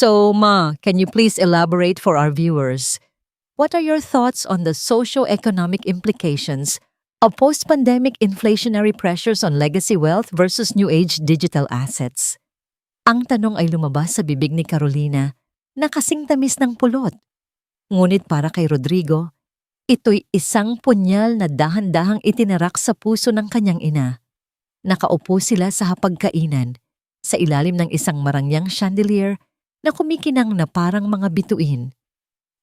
So, Ma, can you please elaborate for our viewers? What are your thoughts on the socio-economic implications of post-pandemic inflationary pressures on legacy wealth versus new age digital assets? Ang tanong ay lumabas sa bibig ni Carolina na kasing tamis ng pulot. Ngunit para kay Rodrigo, ito'y isang punyal na dahan-dahang itinarak sa puso ng kanyang ina. Nakaupo sila sa hapagkainan sa ilalim ng isang marangyang chandelier na kumikinang na parang mga bituin.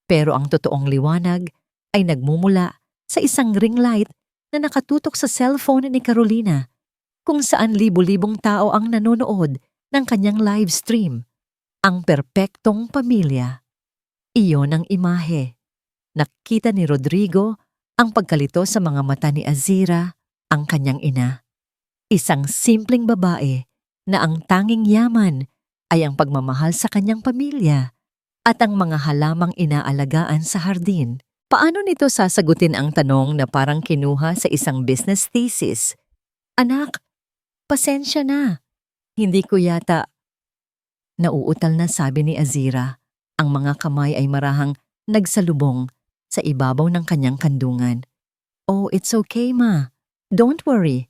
Pero ang totoong liwanag ay nagmumula sa isang ring light na nakatutok sa cellphone ni Carolina, kung saan libu-libong tao ang nanonood ng kanyang live stream. Ang perpektong pamilya. Iyon ang imahe. Nakita ni Rodrigo ang pagkalito sa mga mata ni Azira, ang kanyang ina. Isang simpleng babae na ang tanging yaman ay ang pagmamahal sa kanyang pamilya at ang mga halamang inaalagaan sa hardin. Paano nito sasagutin ang tanong na parang kinuha sa isang business thesis? Anak, pasensya na. Hindi ko yata. Nauutal na sabi ni Azira. Ang mga kamay ay marahang nagsalubong sa ibabaw ng kanyang kandungan. Oh, it's okay, Ma. Don't worry.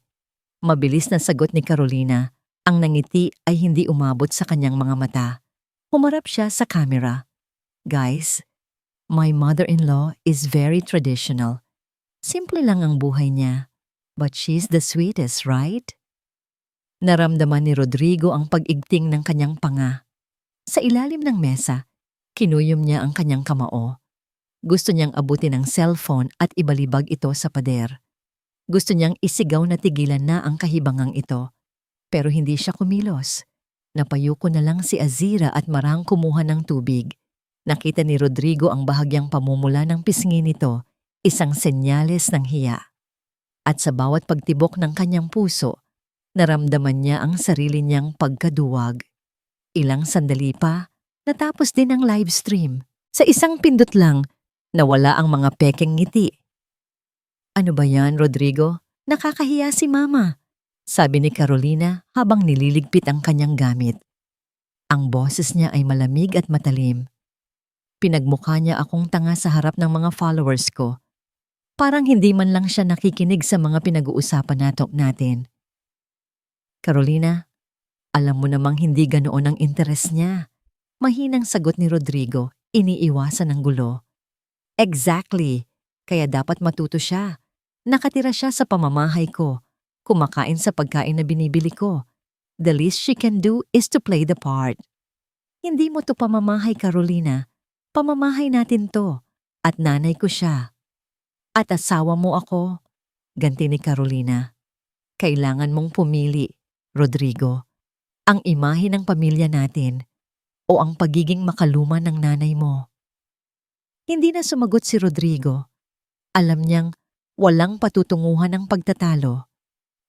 Mabilis na sagot ni Carolina. Ang nangiti ay hindi umabot sa kanyang mga mata. Humarap siya sa camera. Guys, my mother-in-law is very traditional. Simple lang ang buhay niya. But she's the sweetest, right? Naramdaman ni Rodrigo ang pag-igting ng kanyang panga. Sa ilalim ng mesa, kinuyom niya ang kanyang kamao. Gusto niyang abutin ang cellphone at ibalibag ito sa pader. Gusto niyang isigaw na tigilan na ang kahibangang ito. Pero hindi siya kumilos. Napayuko na lang si Azira at marahang kumuha ng tubig. Nakita ni Rodrigo ang bahagyang pamumula ng pisngi nito, isang senyales ng hiya. At sa bawat pagtibok ng kanyang puso, naramdaman niya ang sarili niyang pagkaduwag. Ilang sandali pa, natapos din ang live stream. Sa isang pindot lang, nawala ang mga pekeng ngiti. Ano ba yan, Rodrigo? Nakakahiya si Mama, sabi ni Carolina habang nililigpit ang kanyang gamit. Ang boses niya ay malamig at matalim. Pinagmukha niya akong tanga sa harap ng mga followers ko. Parang hindi man lang siya nakikinig sa mga pinag-uusapan natin. Carolina, alam mo namang hindi ganoon ang interes niya. Mahinang sagot ni Rodrigo, iniiwasan ng gulo. Exactly, kaya dapat matuto siya. Nakatira siya sa pamamahay ko, kumakain sa pagkain na binibili ko. The least she can do is to play the part. Hindi mo to pamamahay, Carolina. Pamamahay natin to, at nanay ko siya. At asawa mo ako, ganti ni Carolina. Kailangan mong pumili, Rodrigo, ang imahe ng pamilya natin o ang pagiging makaluma ng nanay mo. Hindi na sumagot si Rodrigo. Alam niyang walang patutunguhan ng pagtatalo.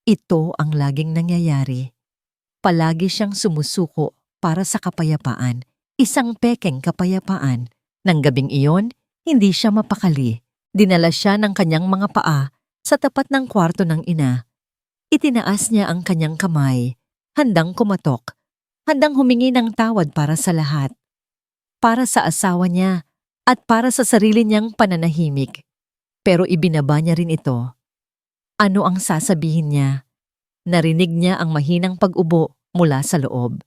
Ito ang laging nangyayari. Palagi siyang sumusuko para sa kapayapaan, isang pekeng kapayapaan. Nang gabing iyon, hindi siya mapakali. Dinala siya ng kanyang mga paa sa tapat ng kwarto ng ina. Itinaas niya ang kanyang kamay, handang kumatok, handang humingi ng tawad para sa lahat. Para sa asawa niya at para sa sarili niyang pananahimik. Pero ibinaba niya rin ito. Ano ang sasabihin niya? Narinig niya ang mahinang pag-ubo mula sa loob.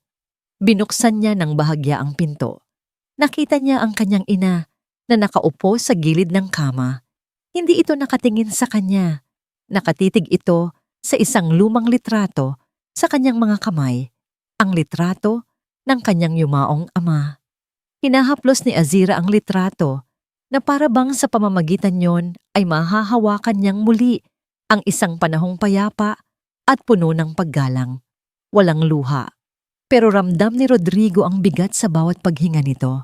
Binuksan niya ng bahagya ang pinto. Nakita niya ang kanyang ina na nakaupo sa gilid ng kama. Hindi ito nakatingin sa kanya. Nakatitig ito sa isang lumang litrato sa kanyang mga kamay. Ang litrato ng kanyang yumaong ama. Hinahaplos ni Azira ang litrato na para bang sa pamamagitan yon ay mahahawakan niyang muli ang isang panahong payapa at puno ng paggalang. Walang luha. Pero ramdam ni Rodrigo ang bigat sa bawat paghinga nito.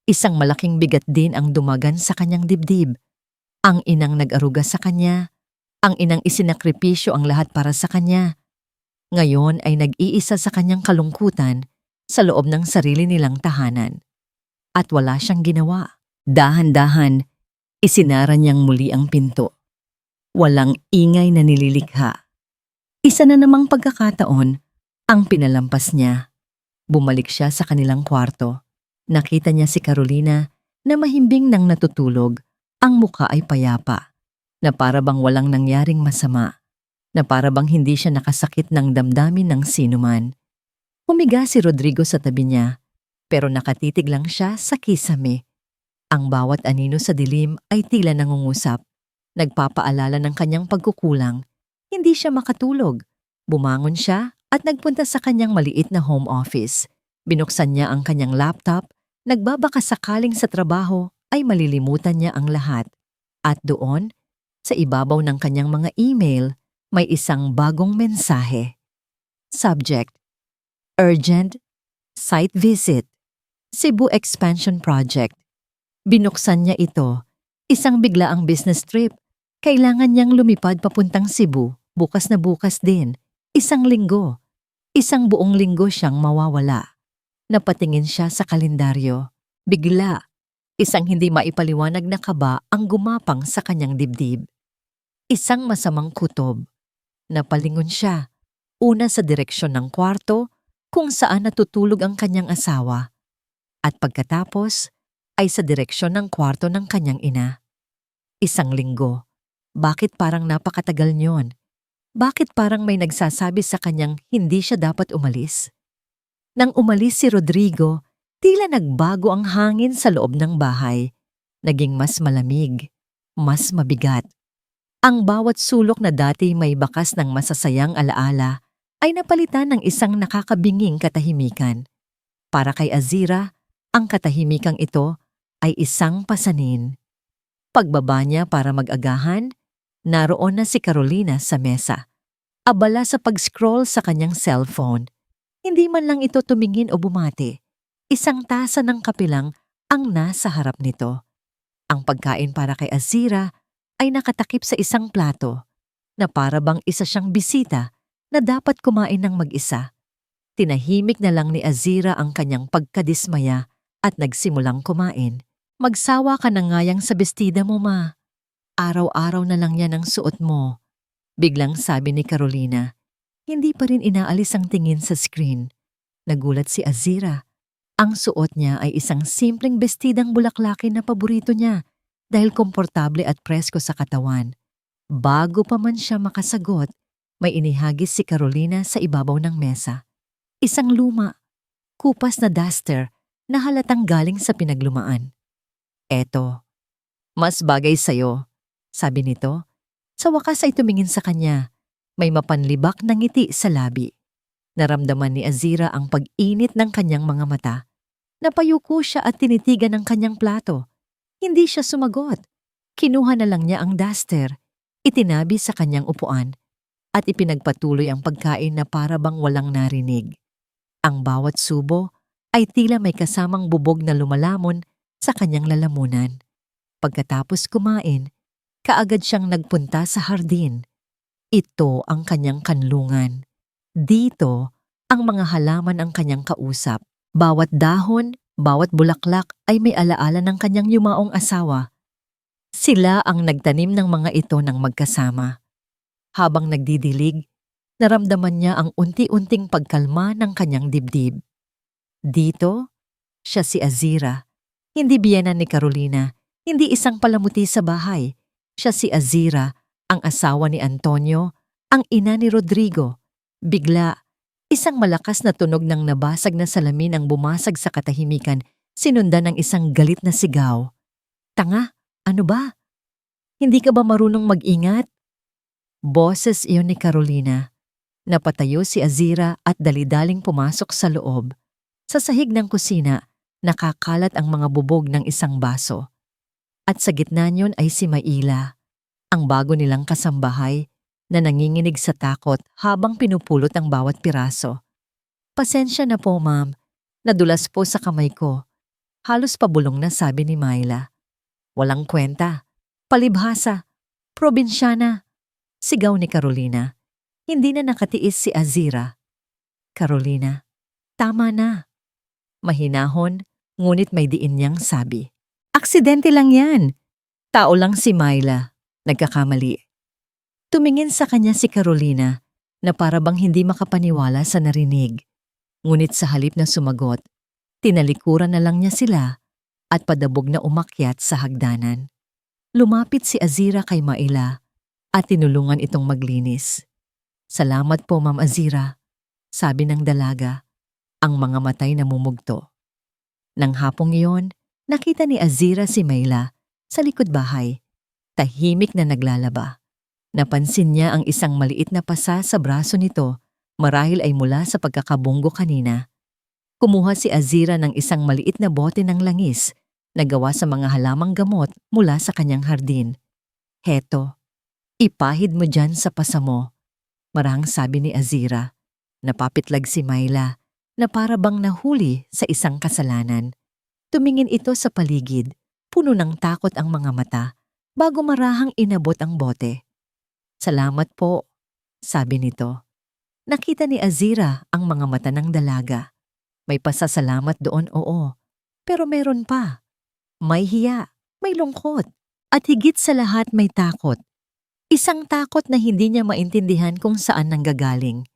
Isang malaking bigat din ang dumagan sa kanyang dibdib. Ang inang nag-aruga sa kanya, ang inang isinakripisyo ang lahat para sa kanya. Ngayon ay nag-iisa sa kanyang kalungkutan sa loob ng sarili nilang tahanan. At wala siyang ginawa. Dahan-dahan, isinara niyang muli ang pinto. Walang ingay na nililikha. Isa na namang pagkakataon ang pinalampas niya. Bumalik siya sa kanilang kwarto. Nakita niya si Carolina na mahimbing nang natutulog, ang muka ay payapa, na para bang walang nangyaring masama, na para bang hindi siya nakasakit ng damdamin ng sinuman. Humiga si Rodrigo sa tabi niya, pero nakatitig lang siya sa kisame. Ang bawat anino sa dilim ay tila nangungusap, nagpapaalala ng kanyang pagkukulang. Hindi siya makatulog. Bumangon siya at nagpunta sa kanyang maliit na home office. Binuksan niya ang kanyang laptop, nagbabaka sakaling sa trabaho ay malilimutan niya ang lahat. At doon, sa ibabaw ng kanyang mga email, may isang bagong mensahe. Subject: Urgent Site Visit, Cebu Expansion Project. Binuksan niya ito. Isang biglaang business trip. Kailangan niyang lumipad papuntang Cebu, bukas na bukas din. Isang linggo. Isang buong linggo siyang mawawala. Napatingin siya sa kalendaryo. Bigla, isang hindi maipaliwanag na kaba ang gumapang sa kanyang dibdib. Isang masamang kutob. Napalingon siya. Una sa direksyon ng kwarto kung saan natutulog ang kanyang asawa. At pagkatapos ay sa direksyon ng kwarto ng kanyang ina. Isang linggo. Bakit parang napakatagal niyon? Bakit parang may nagsasabi sa kanyang hindi siya dapat umalis? Nang umalis si Rodrigo, tila nagbago ang hangin sa loob ng bahay. Naging mas malamig, mas mabigat. Ang bawat sulok na dati may bakas ng masasayang alaala ay napalitan ng isang nakakabinging katahimikan. Para kay Azira, ang katahimikang ito ay isang pasanin. Pagbaba niya para mag-agahan, naroon na si Carolina sa mesa. Abala sa pag-scroll sa kanyang cellphone. Hindi man lang ito tumingin o bumati. Isang tasa ng kape lang ang nasa harap nito. Ang pagkain para kay Azira ay nakatakip sa isang plato na para bang isa siyang bisita na dapat kumain ng mag-isa. Tinahimik na lang ni Azira ang kanyang pagkadismaya at nagsimulang kumain. Magsawa ka na ngayang sa bestida mo, ma. Araw-araw na lang yan ang suot mo. Biglang sabi ni Carolina. Hindi pa rin inaalis ang tingin sa screen. Nagulat si Azira. Ang suot niya ay isang simpleng bestidang bulaklakin na paborito niya dahil komportable at presko sa katawan. Bago pa man siya makasagot, may inihagis si Carolina sa ibabaw ng mesa. Isang luma, kupas na duster na halatang galing sa pinaglumaan. Eto, mas bagay sa'yo, sabi nito. Sa wakas ay tumingin sa kanya. May mapanlibak na ngiti sa labi. Naramdaman ni Azira ang pag-init ng kanyang mga mata. Napayuko siya at tinitigan ang kanyang plato. Hindi siya sumagot. Kinuha na lang niya ang duster, itinabi sa kanyang upuan, at ipinagpatuloy ang pagkain na para bang walang narinig. Ang bawat subo ay tila may kasamang bubog na lumalamon sa kanyang lalamunan. Pagkatapos kumain, kaagad siyang nagpunta sa hardin. Ito ang kanyang kanlungan. Dito, ang mga halaman ang kanyang kausap. Bawat dahon, bawat bulaklak ay may alaala ng kanyang yumaong asawa. Sila ang nagtanim ng mga ito ng magkasama. Habang nagdidilig, naramdaman niya ang unti-unting pagkalma ng kanyang dibdib. Dito, siya si Azira. Hindi biyenan ni Carolina, hindi isang palamuti sa bahay. Siya si Azira, ang asawa ni Antonio, ang ina ni Rodrigo. Bigla, isang malakas na tunog ng nabasag na salamin ang bumasag sa katahimikan, sinundan ng isang galit na sigaw. Tanga, ano ba? Hindi ka ba marunong mag-ingat? Boses iyon ni Carolina. Napatayo si Azira at dalidaling pumasok sa loob. Sa sahig ng kusina, nakakalat ang mga bubog ng isang baso. At sa gitna niyon ay si Maila, ang bago nilang kasambahay na nanginginig sa takot habang pinupulot ang bawat piraso. Pasensya na po, ma'am. Nadulas po sa kamay ko. Halos pabulong na, sabi ni Maila. Walang kwenta. Palibhasa. Probinsyana. Sigaw ni Carolina. Hindi na nakatiis si Azira. Carolina, tama na. Mahinahon, ngunit may diin niyang sabi. Aksidente lang yan. Tao lang si Maila. Nagkakamali. Tumingin sa kanya si Carolina na para bang hindi makapaniwala sa narinig. Ngunit sa halip na sumagot, Tinalikuran na lang niya sila at padabog na umakyat sa hagdanan. Lumapit si Azira kay Maila at tinulungan itong maglinis. "Salamat po, Ma'am Azira," sabi ng dalaga, ang mga matay namumugto. Nang hapong iyon, nakita ni Azira si Maila sa likod bahay, tahimik na naglalaba. Napansin niya ang isang maliit na pasa sa braso nito, marahil ay mula sa pagkakabunggo kanina. Kumuha si Azira ng isang maliit na bote ng langis na gawa sa mga halamang gamot mula sa kanyang hardin. "Heto, ipahid mo dyan sa pasa mo," marahang sabi ni Azira. Napapitlag si Maila na para bang nahuli sa isang kasalanan. Tumingin ito sa paligid, puno ng takot ang mga mata, bago marahang inabot ang bote. "Salamat po," sabi nito. Nakita ni Azira ang mga mata ng dalaga. May pasasalamat doon, oo. Pero meron pa. May hiya, may lungkot, at higit sa lahat may takot. Isang takot na hindi niya maintindihan kung saan nanggagaling.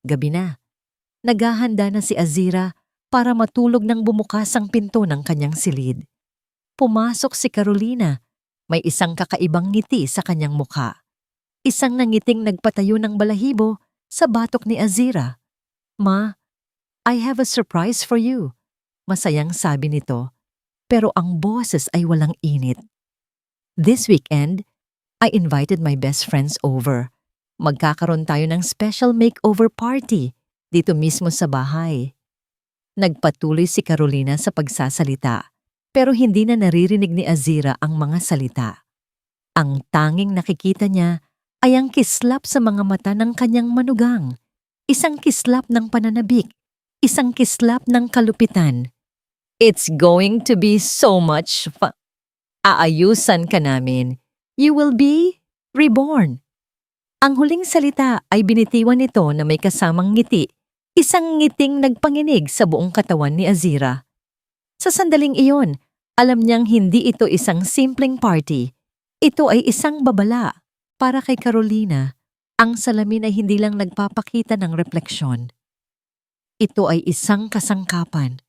Gabi na. Naghahanda na si Azira para matulog nang bumukas ang pinto ng kanyang silid. Pumasok si Carolina. May isang kakaibang ngiti sa kanyang mukha. Isang nangiting nagpatayo ng balahibo sa batok ni Azira. "Ma, I have a surprise for you," masayang sabi nito, pero ang boses ay walang init. "This weekend, I invited my best friends over. Magkakaroon tayo ng special makeover party dito mismo sa bahay." Nagpatuloy si Carolina sa pagsasalita, pero hindi na naririnig ni Azira ang mga salita. Ang tanging nakikita niya ay ang kislap sa mga mata ng kanyang manugang. Isang kislap ng pananabik, isang kislap ng kalupitan. "It's going to be so much fun. Aayusan ka namin. You will be reborn." Ang huling salita ay binitiwan nito na may kasamang ngiti, isang ngiting nagpanginig sa buong katawan ni Azira. Sa sandaling iyon, alam niyang hindi ito isang simpleng party. Ito ay isang babala. Para kay Carolina, ang salamin ay hindi lang nagpapakita ng refleksyon. Ito ay isang kasangkapan.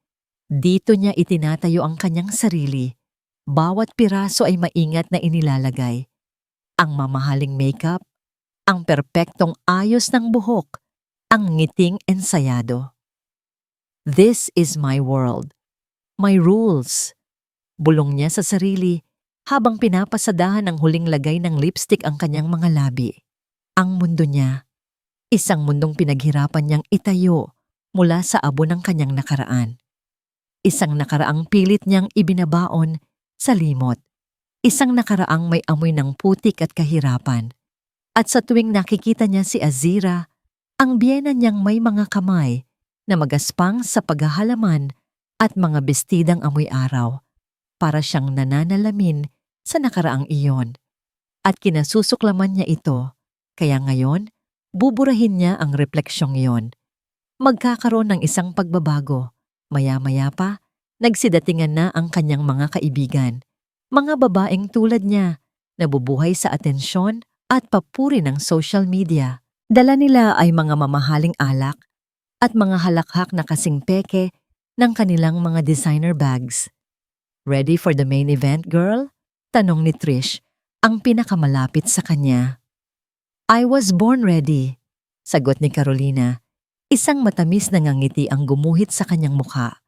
Dito niya itinatayo ang kanyang sarili. Bawat piraso ay maingat na inilalagay. Ang mamahaling makeup, ang perpektong ayos ng buhok, ang ngiting ensayado. "This is my world. My rules." Bulong niya sa sarili habang pinapasadahan ng huling lagay ng lipstick ang kanyang mga labi. Ang mundo niya, isang mundong pinaghirapan niyang itayo mula sa abo ng kanyang nakaraan. Isang nakaraang pilit niyang ibinabaon sa limot. Isang nakaraang may amoy ng putik at kahirapan. At sa tuwing nakikita niya si Azira, ang biyena niyang may mga kamay na magaspang sa paghahalaman at mga bestidang amoy araw. Para siyang nananalamin sa nakaraang iyon. At kinasusuklaman niya ito, kaya ngayon, buburahin niya ang refleksyong iyon. Magkakaroon ng isang pagbabago. Maya-maya pa, nagsidatingan na ang kanyang mga kaibigan. Mga babaeng tulad niya, nabubuhay sa atensyon at papuri ng social media. Dala nila ay mga mamahaling alak at mga halakhak na kasing peke ng kanilang mga designer bags. "Ready for the main event, girl?" tanong ni Trish, ang pinakamalapit sa kanya. "I was born ready," sagot ni Carolina. Isang matamis na ngangiti ang gumuhit sa kanyang mukha.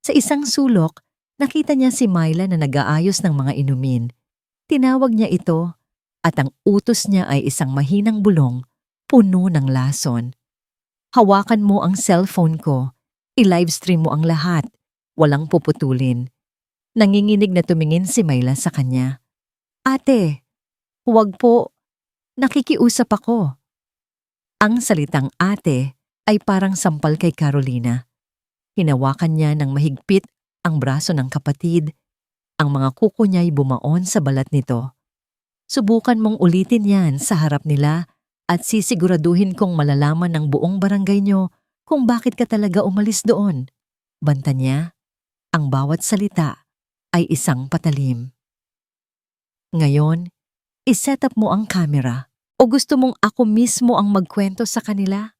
Sa isang sulok, nakita niya si Myla na nag-aayos ng mga inumin. Tinawag niya ito at ang utos niya ay isang mahinang bulong, puno ng lason. "Hawakan mo ang cellphone ko. I-livestream mo ang lahat. Walang puputulin." Nanginginig na tumingin si Myla sa kanya. "Ate, huwag po. Nakikiusap ako." Ang salitang ate ay parang sampal kay Carolina. Hinawakan niya ng mahigpit ang braso ng kapatid. Ang mga kuko niya'y bumaon sa balat nito. "Subukan mong ulitin yan sa harap nila at sisiguraduhin kong malalaman ng buong barangay niyo kung bakit ka talaga umalis doon." Banta niya, ang bawat salita ay isang patalim. "Ngayon, iset up mo ang camera o gusto mong ako mismo ang magkwento sa kanila?"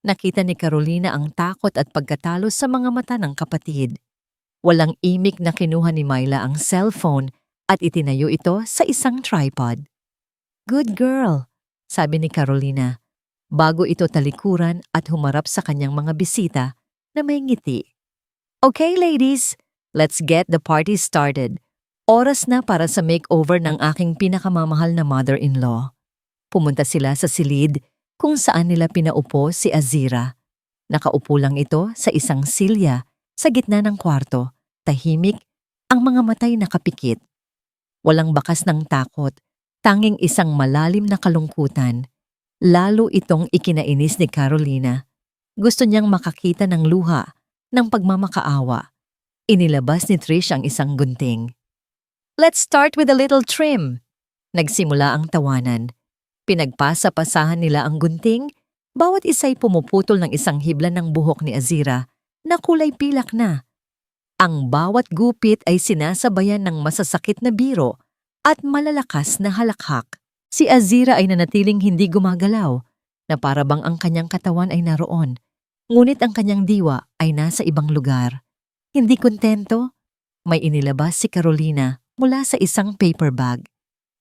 Nakita ni Carolina ang takot at pagkatalo sa mga mata ng kapatid. Walang imik na kinuha ni Myla ang cellphone at itinayo ito sa isang tripod. "Good girl," sabi ni Carolina, bago ito talikuran at humarap sa kanyang mga bisita na may ngiti. "Okay ladies, let's get the party started. Oras na para sa makeover ng aking pinakamamahal na mother-in-law." Pumunta sila sa silid kung saan nila pinaupo si Azira. Nakaupo lang ito sa isang silya sa gitna ng kwarto, tahimik, ang mga matay nakapikit. Walang bakas ng takot, tanging isang malalim na kalungkutan. Lalo itong ikinainis ni Carolina. Gusto niyang makakita ng luha, ng pagmamakaawa. Inilabas ni Trish ang isang gunting. "Let's start with a little trim." Nagsimula ang tawanan. Pinagpasa-pasahan nila ang gunting, bawat isa'y pumuputol ng isang hibla ng buhok ni Azira na kulay pilak na. Ang bawat gupit ay sinasabayan ng masasakit na biro at malalakas na halakhak. Si Azira ay nanatiling hindi gumagalaw, na parabang ang kanyang katawan ay naroon, ngunit ang kanyang diwa ay nasa ibang lugar. Hindi kontento, may inilabas si Carolina mula sa isang paper bag.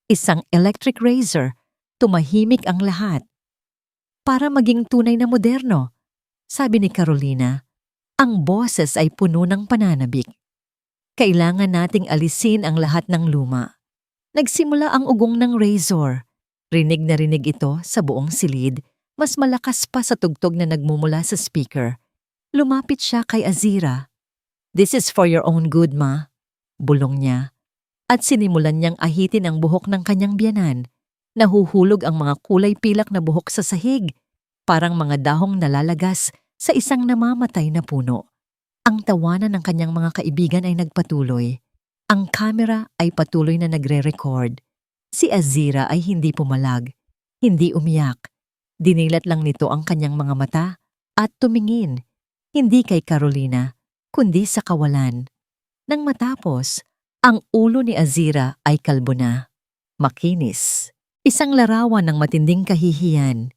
Isang electric razor, tumahimik ang lahat. "Para maging tunay na moderno," sabi ni Carolina. Ang boses ay puno ng pananabik. "Kailangan nating alisin ang lahat ng luma." Nagsimula ang ugong ng razor. Rinig na rinig ito sa buong silid, mas malakas pa sa tugtog na nagmumula sa speaker. Lumapit siya kay Azira. "This is for your own good, ma," bulong niya. At sinimulan niyang ahitin ang buhok ng kanyang biyanan. Nahuhulog ang mga kulay pilak na buhok sa sahig, parang mga dahong nalalagas sa isang namamatay na puno. Ang tawanan ng kanyang mga kaibigan ay nagpatuloy. Ang kamera ay patuloy na nagre-record. Si Azira ay hindi pumalag, hindi umiyak. Dinilat lang nito ang kanyang mga mata at tumingin, hindi kay Carolina, kundi sa kawalan. Nang matapos, ang ulo ni Azira ay kalbo na. Makinis. Isang larawan ng matinding kahihiyan.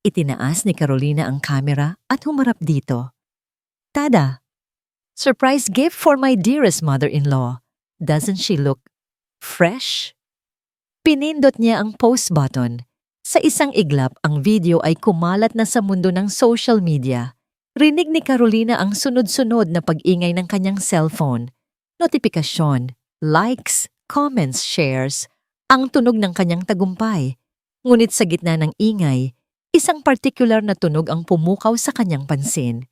Itinaas ni Carolina ang kamera at humarap dito. "Tada! Surprise gift for my dearest mother-in-law. Doesn't she look fresh?" Pinindot niya ang post button. Sa isang iglap, ang video ay kumalat na sa mundo ng social media. Rinig ni Carolina ang sunod-sunod na pag-ingay ng kanyang cellphone. Notifikasyon, likes, comments, shares, ang tunog ng kanyang tagumpay. Ngunit sa gitna ng ingay, isang particular na tunog ang pumukaw sa kanyang pansin.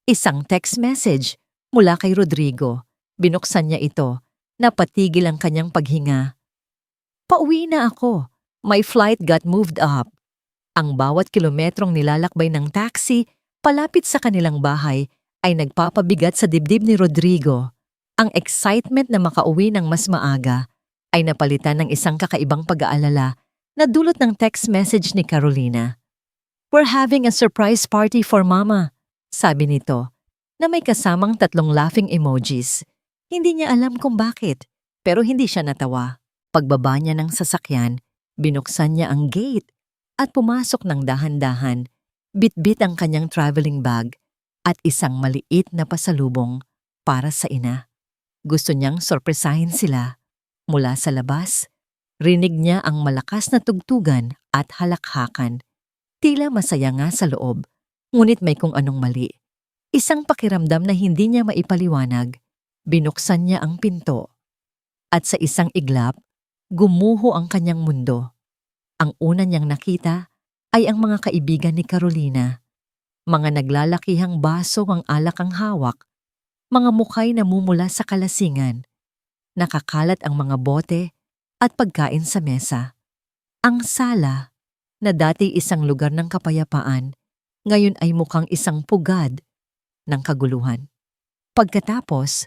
Isang text message mula kay Rodrigo. Binuksan niya ito. Napatigil ang kanyang paghinga. "Pauwi na ako. My flight got moved up." Ang bawat kilometrong nilalakbay ng taxi palapit sa kanilang bahay ay nagpapabigat sa dibdib ni Rodrigo. Ang excitement na makauwi ng mas maaga ay napalitan ng isang kakaibang pag-aalala na dulot ng text message ni Carolina. "We're having a surprise party for Mama," sabi nito, na may kasamang 3 laughing emojis. Hindi niya alam kung bakit, pero hindi siya natawa. Pagbaba niya ng sasakyan, binuksan niya ang gate at pumasok ng dahan-dahan. Bitbit ang kanyang traveling bag at isang maliit na pasalubong para sa ina. Gusto niyang sorpresahin sila. Mula sa labas, rinig niya ang malakas na tugtugan at halakhakan. Tila masaya nga sa loob, ngunit may kung anong mali. Isang pakiramdam na hindi niya maipaliwanag. Binuksan niya ang pinto. At sa isang iglap, gumuho ang kanyang mundo. Ang una niyang nakita ay ang mga kaibigan ni Carolina. Mga naglalakihang baso ang alak ang hawak. Mga mukhay namumula sa kalasingan. Nakakalat ang mga bote at pagkain sa mesa. Ang sala, na dati isang lugar ng kapayapaan, ngayon ay mukhang isang pugad ng kaguluhan. Pagkatapos,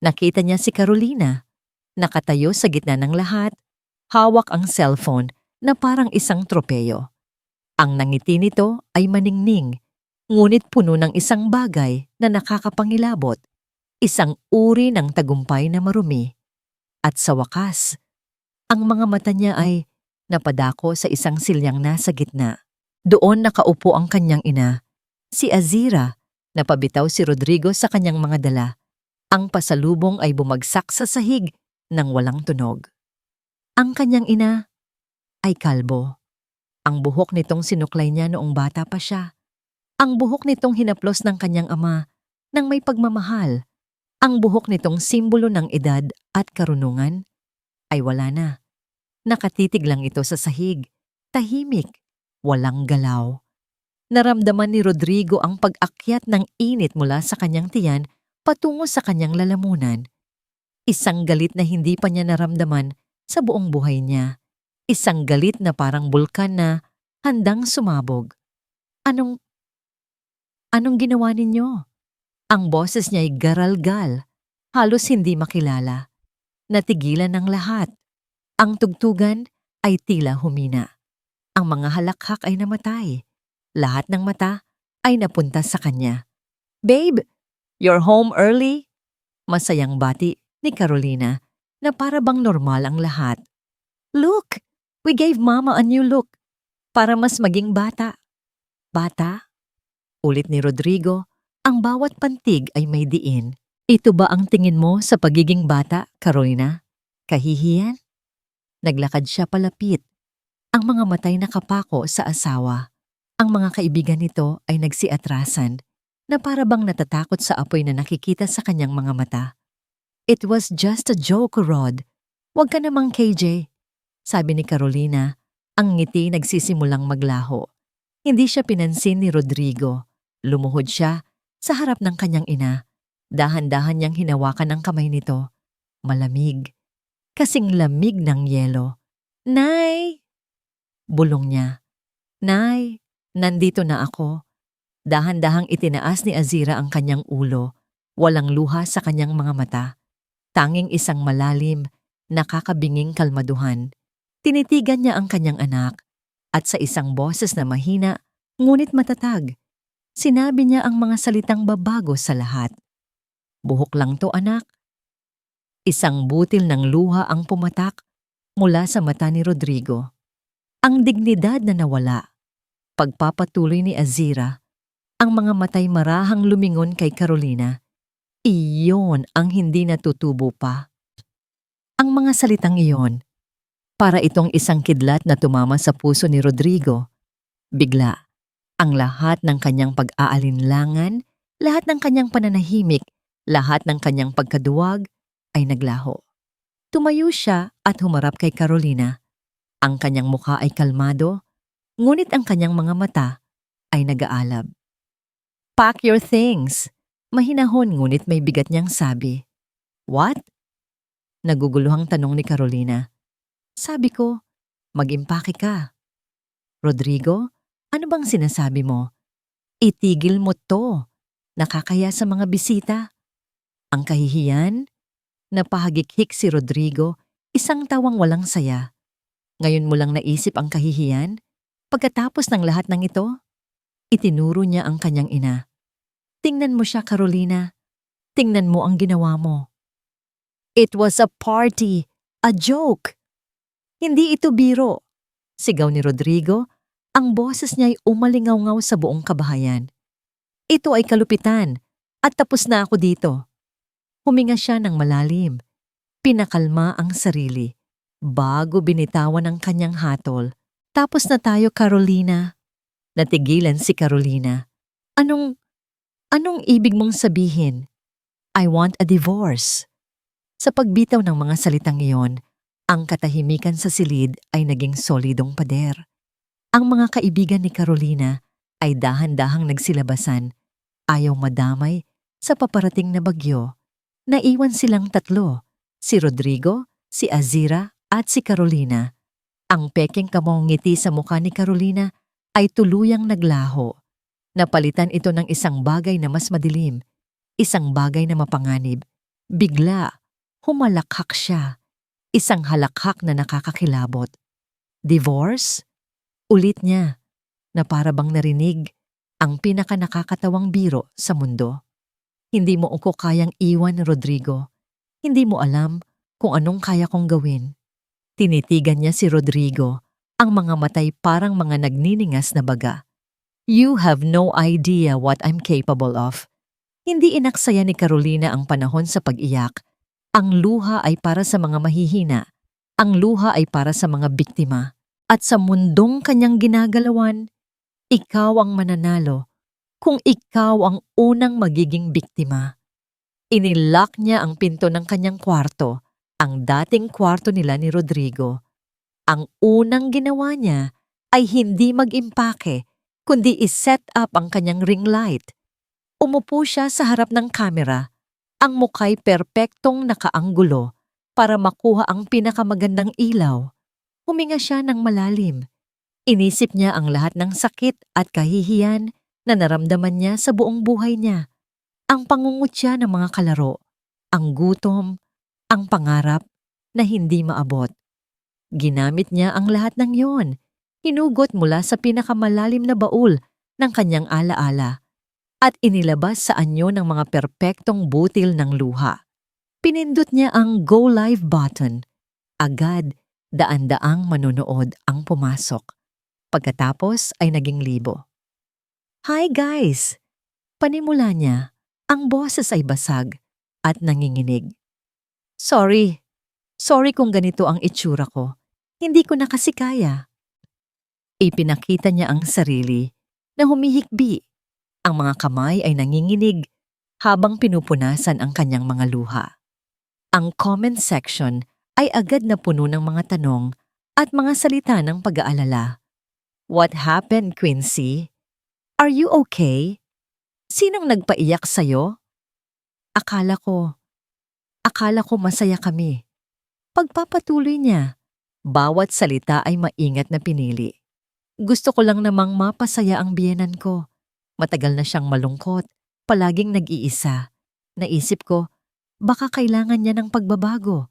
nakita niya si Carolina, nakatayo sa gitna ng lahat, hawak ang cellphone na parang isang tropeyo. Ang nangiti nito ay maningning, ngunit puno ng isang bagay na nakakapangilabot, isang uri ng tagumpay na marumi. At sa wakas, ang mga mata niya ay napadako sa isang silyang nasa gitna. Doon nakaupo ang kanyang ina, Si Azira, napabitaw si Rodrigo sa kanyang mga dala. Ang pasalubong ay bumagsak sa sahig nang walang tunog. Ang kanyang ina ay kalbo. Ang buhok nitong sinuklay niya noong bata pa siya. Ang buhok nitong hinaplos ng kanyang ama nang may pagmamahal. Ang buhok nitong simbolo ng edad at karunungan ay wala na. Nakatitig lang ito sa sahig, tahimik, walang galaw. Naramdaman ni Rodrigo ang pag-akyat ng init mula sa kanyang tiyan patungo sa kanyang lalamunan. Isang galit na hindi pa niya naramdaman sa buong buhay niya. Isang galit na parang bulkan na handang sumabog. Anong ginawa ninyo? Ang boses niya ay garalgal, halos hindi makilala. Natigilan ng lahat. Ang tugtugan ay tila humina. Ang mga halakhak ay namatay. Lahat ng mata ay napunta sa kanya. "Babe, you're home early?" Masayang bati ni Carolina na para bang normal ang lahat. "Look, we gave Mama a new look para mas maging bata." "Bata?" Ulit ni Rodrigo, ang bawat pantig ay may diin. "Ito ba ang tingin mo sa pagiging bata, Carolina? Kahihiyan?" Naglakad siya palapit. Ang mga matay nakapako sa asawa. Ang mga kaibigan nito ay nagsiatrasan na para bang natatakot sa apoy na nakikita sa kanyang mga mata. "It was just a joke, Rod. Huwag ka namang KJ," sabi ni Carolina. Ang ngiti nagsisimulang maglaho. Hindi siya pinansin ni Rodrigo. Lumuhod siya sa harap ng kanyang ina. Dahan-dahan niyang hinawakan ang kamay nito. Malamig. Kasing lamig ng yelo. "Nay!" Bulong niya. "Nay, nandito na ako." Dahan-dahang itinaas ni Azira ang kanyang ulo. Walang luha sa kanyang mga mata. Tanging isang malalim, nakakabinging kalmaduhan. Tinitigan niya ang kanyang anak at sa isang boses na mahina, ngunit matatag, sinabi niya ang mga salitang babago sa lahat. "Buhok lang to, anak." Isang butil ng luha ang pumatak mula sa mata ni Rodrigo. Ang dignidad na nawala. Pagpapatuloy ni Azira, ang mga matay marahang lumingon kay Carolina. Iyon ang hindi natutubo pa. Ang mga salitang iyon, para itong isang kidlat na tumama sa puso ni Rodrigo. Bigla, ang lahat ng kanyang pag-aalinlangan, lahat ng kanyang pananahimik, lahat ng kanyang pagkaduwag ay naglaho. Tumayo siya at humarap kay Carolina. Ang kanyang mukha ay kalmado, ngunit ang kanyang mga mata ay nag-aalab. "Pack your things." Mahinahon ngunit may bigat niyang sabi. "What?" Naguguluhang tanong ni Carolina. "Sabi ko, mag-impake ka." "Rodrigo, ano bang sinasabi mo? Itigil mo to. Nakakaya sa mga bisita." Ang kahihiyan? Napahagikhik si Rodrigo, isang tawang walang saya. Ngayon mo lang naisip ang kahihiyan? Pagkatapos ng lahat ng ito? Itinuro niya ang kanyang ina. "Tingnan mo siya, Carolina. Tingnan mo ang ginawa mo." "It was a party, a joke." "Hindi ito biro," sigaw ni Rodrigo. Ang boses niya ay umalingaw-ngaw sa buong kabahayan. "Ito ay kalupitan at tapos na ako dito." Huminga siya ng malalim. Pinakalma ang sarili bago binitawan ang kanyang hatol. "Tapos na tayo, Carolina." Natigilan si Carolina. Anong ibig mong sabihin? "I want a divorce." Sa pagbitaw ng mga salitang iyon, ang katahimikan sa silid ay naging solidong pader. Ang mga kaibigan ni Carolina ay dahan-dahang nagsilabasan, ayaw madamay sa paparating na bagyo. Naiwan silang tatlo, si Rodrigo, si Azira at si Carolina. Ang pekeng kamong ngiti sa mukha ni Carolina ay tuluyang naglaho. Napalitan ito ng isang bagay na mas madilim, isang bagay na mapanganib. Bigla, humalakhak siya. Isang halakhak na nakakakilabot. "Divorce?" Ulit niya, na para bang narinig ang pinaka-nakakatawang biro sa mundo. "Hindi mo ako kayang iwan, Rodrigo. Hindi mo alam kung anong kaya kong gawin." Tinitigan niya si Rodrigo, ang mga matay parang mga nagniningas na baga. You have no idea what I'm capable of. Hindi inaksaya ni Carolina ang panahon sa pag-iyak. Ang luha ay para sa mga mahihina. Ang luha ay para sa mga biktima. At sa mundong kanyang ginagalawan, ikaw ang mananalo kung ikaw ang unang magiging biktima. Inilock niya ang pinto ng kanyang kwarto, ang dating kwarto nila ni Rodrigo. Ang unang ginawa niya ay hindi mag-impake, kundi iset up ang kanyang ring light. Umupo siya sa harap ng kamera, ang mukha'y perpektong nakaanggulo para makuha ang pinakamagandang ilaw. Huminga siya ng malalim. Inisip niya ang lahat ng sakit at kahihiyan na naramdaman niya sa buong buhay niya. Ang pangungutya ng mga kalaro, ang gutom, ang pangarap na hindi maabot. Ginamit niya ang lahat ng yon. Hinugot mula sa pinakamalalim na baul ng kanyang alaala at inilabas sa anyo ng mga perpektong butil ng luha. Pinindot niya ang Go Live button. Agad, daan-daang manonood ang pumasok. Pagkatapos ay naging libo. Hi guys! Panimula niya, ang boses ay basag at nanginginig. Sorry kung ganito ang itsura ko. Hindi ko na kasi kaya. Ipinakita niya ang sarili na humihikbi. Ang mga kamay ay nanginginig habang pinupunasan ang kanyang mga luha. Ang comment section ay agad na puno ng mga tanong at mga salita ng pag-aalala. What happened, Quincy? Are you okay? Sinong nagpaiyak sa'yo? Akala ko masaya kami. Pagpapatuloy niya, bawat salita ay maingat na pinili. Gusto ko lang namang mapasaya ang biyenan ko. Matagal na siyang malungkot, palaging nag-iisa. Naisip ko, baka kailangan niya ng pagbabago.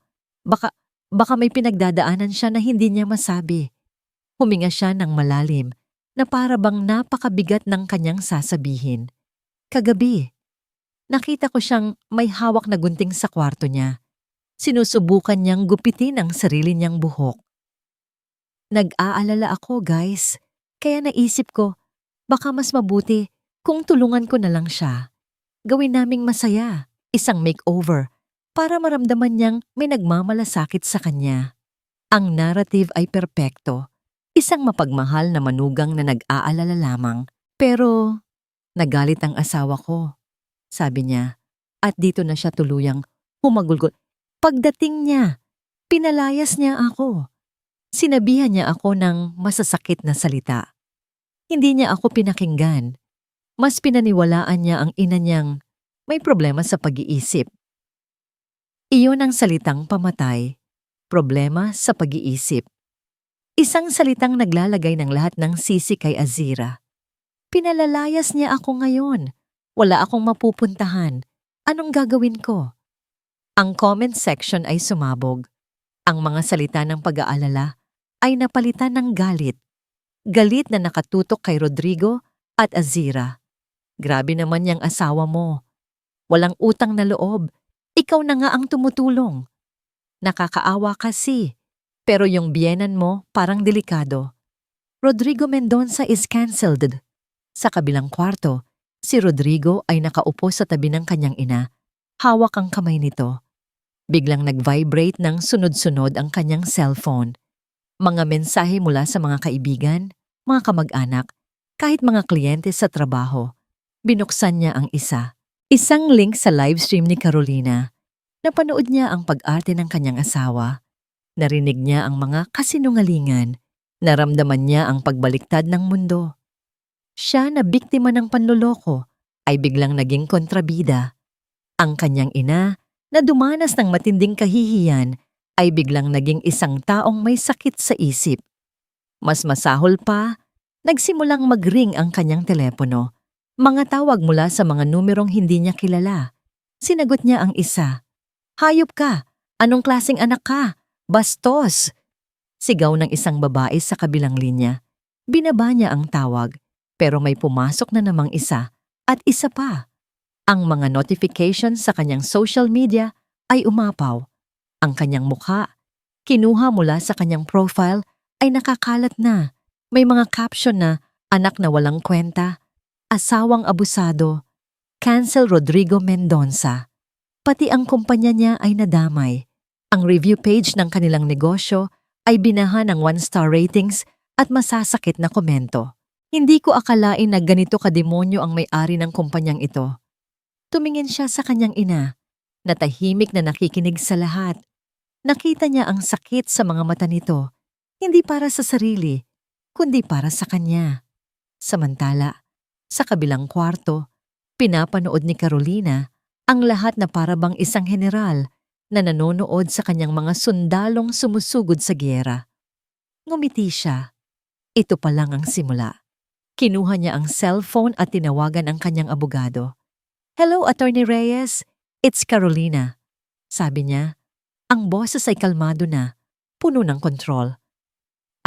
Baka may pinagdadaanan siya na hindi niya masabi. Huminga siya ng malalim na para bang napakabigat ng kanyang sasabihin. Kagabi, nakita ko siyang may hawak na gunting sa kwarto niya. Sinusubukan niyang gupitin ang sarili niyang buhok. Nag-aalala ako, guys. Kaya naisip ko, baka mas mabuti kung tulungan ko na lang siya. Gawin naming masaya, isang makeover, para maramdaman niyang may nagmamalasakit sa kanya. Ang narrative ay perpekto, isang mapagmahal na manugang na nag-aalala lamang. Pero nagalit ang asawa ko, sabi niya, at dito na siya tuluyang humagulgol. Pagdating niya, pinalayas niya ako. Sinabihan niya ako ng masasakit na salita. Hindi niya ako pinakinggan. Mas pinaniwalaan niya ang ina niyang may problema sa pag-iisip. Iyon ang salitang pamatay, problema sa pag-iisip. Isang salitang naglalagay ng lahat ng sisi kay Azira. Pinalalayas niya ako ngayon. Wala akong mapupuntahan. Anong gagawin ko? Ang comment section ay sumabog. Ang mga salita ng pag-aalala ay napalitan ng galit. Galit na nakatutok kay Rodrigo at Azira. Grabe naman yang asawa mo. Walang utang na loob. Ikaw na nga ang tumutulong. Nakakaawa kasi. Pero yung biyenan mo parang delikado. Rodrigo Mendoza is cancelled. Sa kabilang kwarto, si Rodrigo ay nakaupo sa tabi ng kanyang ina. Hawak ang kamay nito. Biglang nag-vibrate ng sunod-sunod ang kanyang cellphone. Mga mensahe mula sa mga kaibigan, mga kamag-anak, kahit mga kliyente sa trabaho. Binuksan niya ang isa. Isang link sa livestream ni Carolina. Napanood niya ang pag-arte ng kanyang asawa. Narinig niya ang mga kasinungalingan. Naramdaman niya ang pagbaliktad ng mundo. Siya na biktima ng panloloko ay biglang naging kontrabida. Ang kanyang ina, na dumanas ng matinding kahihiyan, ay biglang naging isang taong may sakit sa isip. Mas masahol pa, nagsimulang mag-ring ang kanyang telepono. Mga tawag mula sa mga numerong hindi niya kilala. Sinagot niya ang isa. Hayop ka! Anong klaseng anak ka? Bastos! Sigaw ng isang babae sa kabilang linya. Binaba niya ang tawag, pero may pumasok na namang isa at isa pa. Ang mga notifications sa kanyang social media ay umapaw. Ang kanyang mukha, kinuha mula sa kanyang profile, ay nakakalat na. May mga caption na, anak na walang kwenta, asawang abusado, cancel Rodrigo Mendonça. Pati ang kumpanya niya ay nadamay. Ang review page ng kanilang negosyo ay binaha ng 1-star ratings at masasakit na komento. Hindi ko akalain na ganito kademonyo ang may-ari ng kumpanyang ito. Tumingin siya sa kanyang ina, na tahimik na nakikinig sa lahat. Nakita niya ang sakit sa mga mata nito, hindi para sa sarili, kundi para sa kanya. Samantala, sa kabilang kwarto, pinapanood ni Carolina ang lahat na parabang isang general na nanonood sa kanyang mga sundalong sumusugod sa giyera. Ngumiti siya. Ito pa lang ang simula. Kinuha niya ang cellphone at tinawagan ang kanyang abogado. "Hello, Attorney Reyes. It's Carolina." Sabi niya. Ang boses ay kalmado na, puno ng kontrol.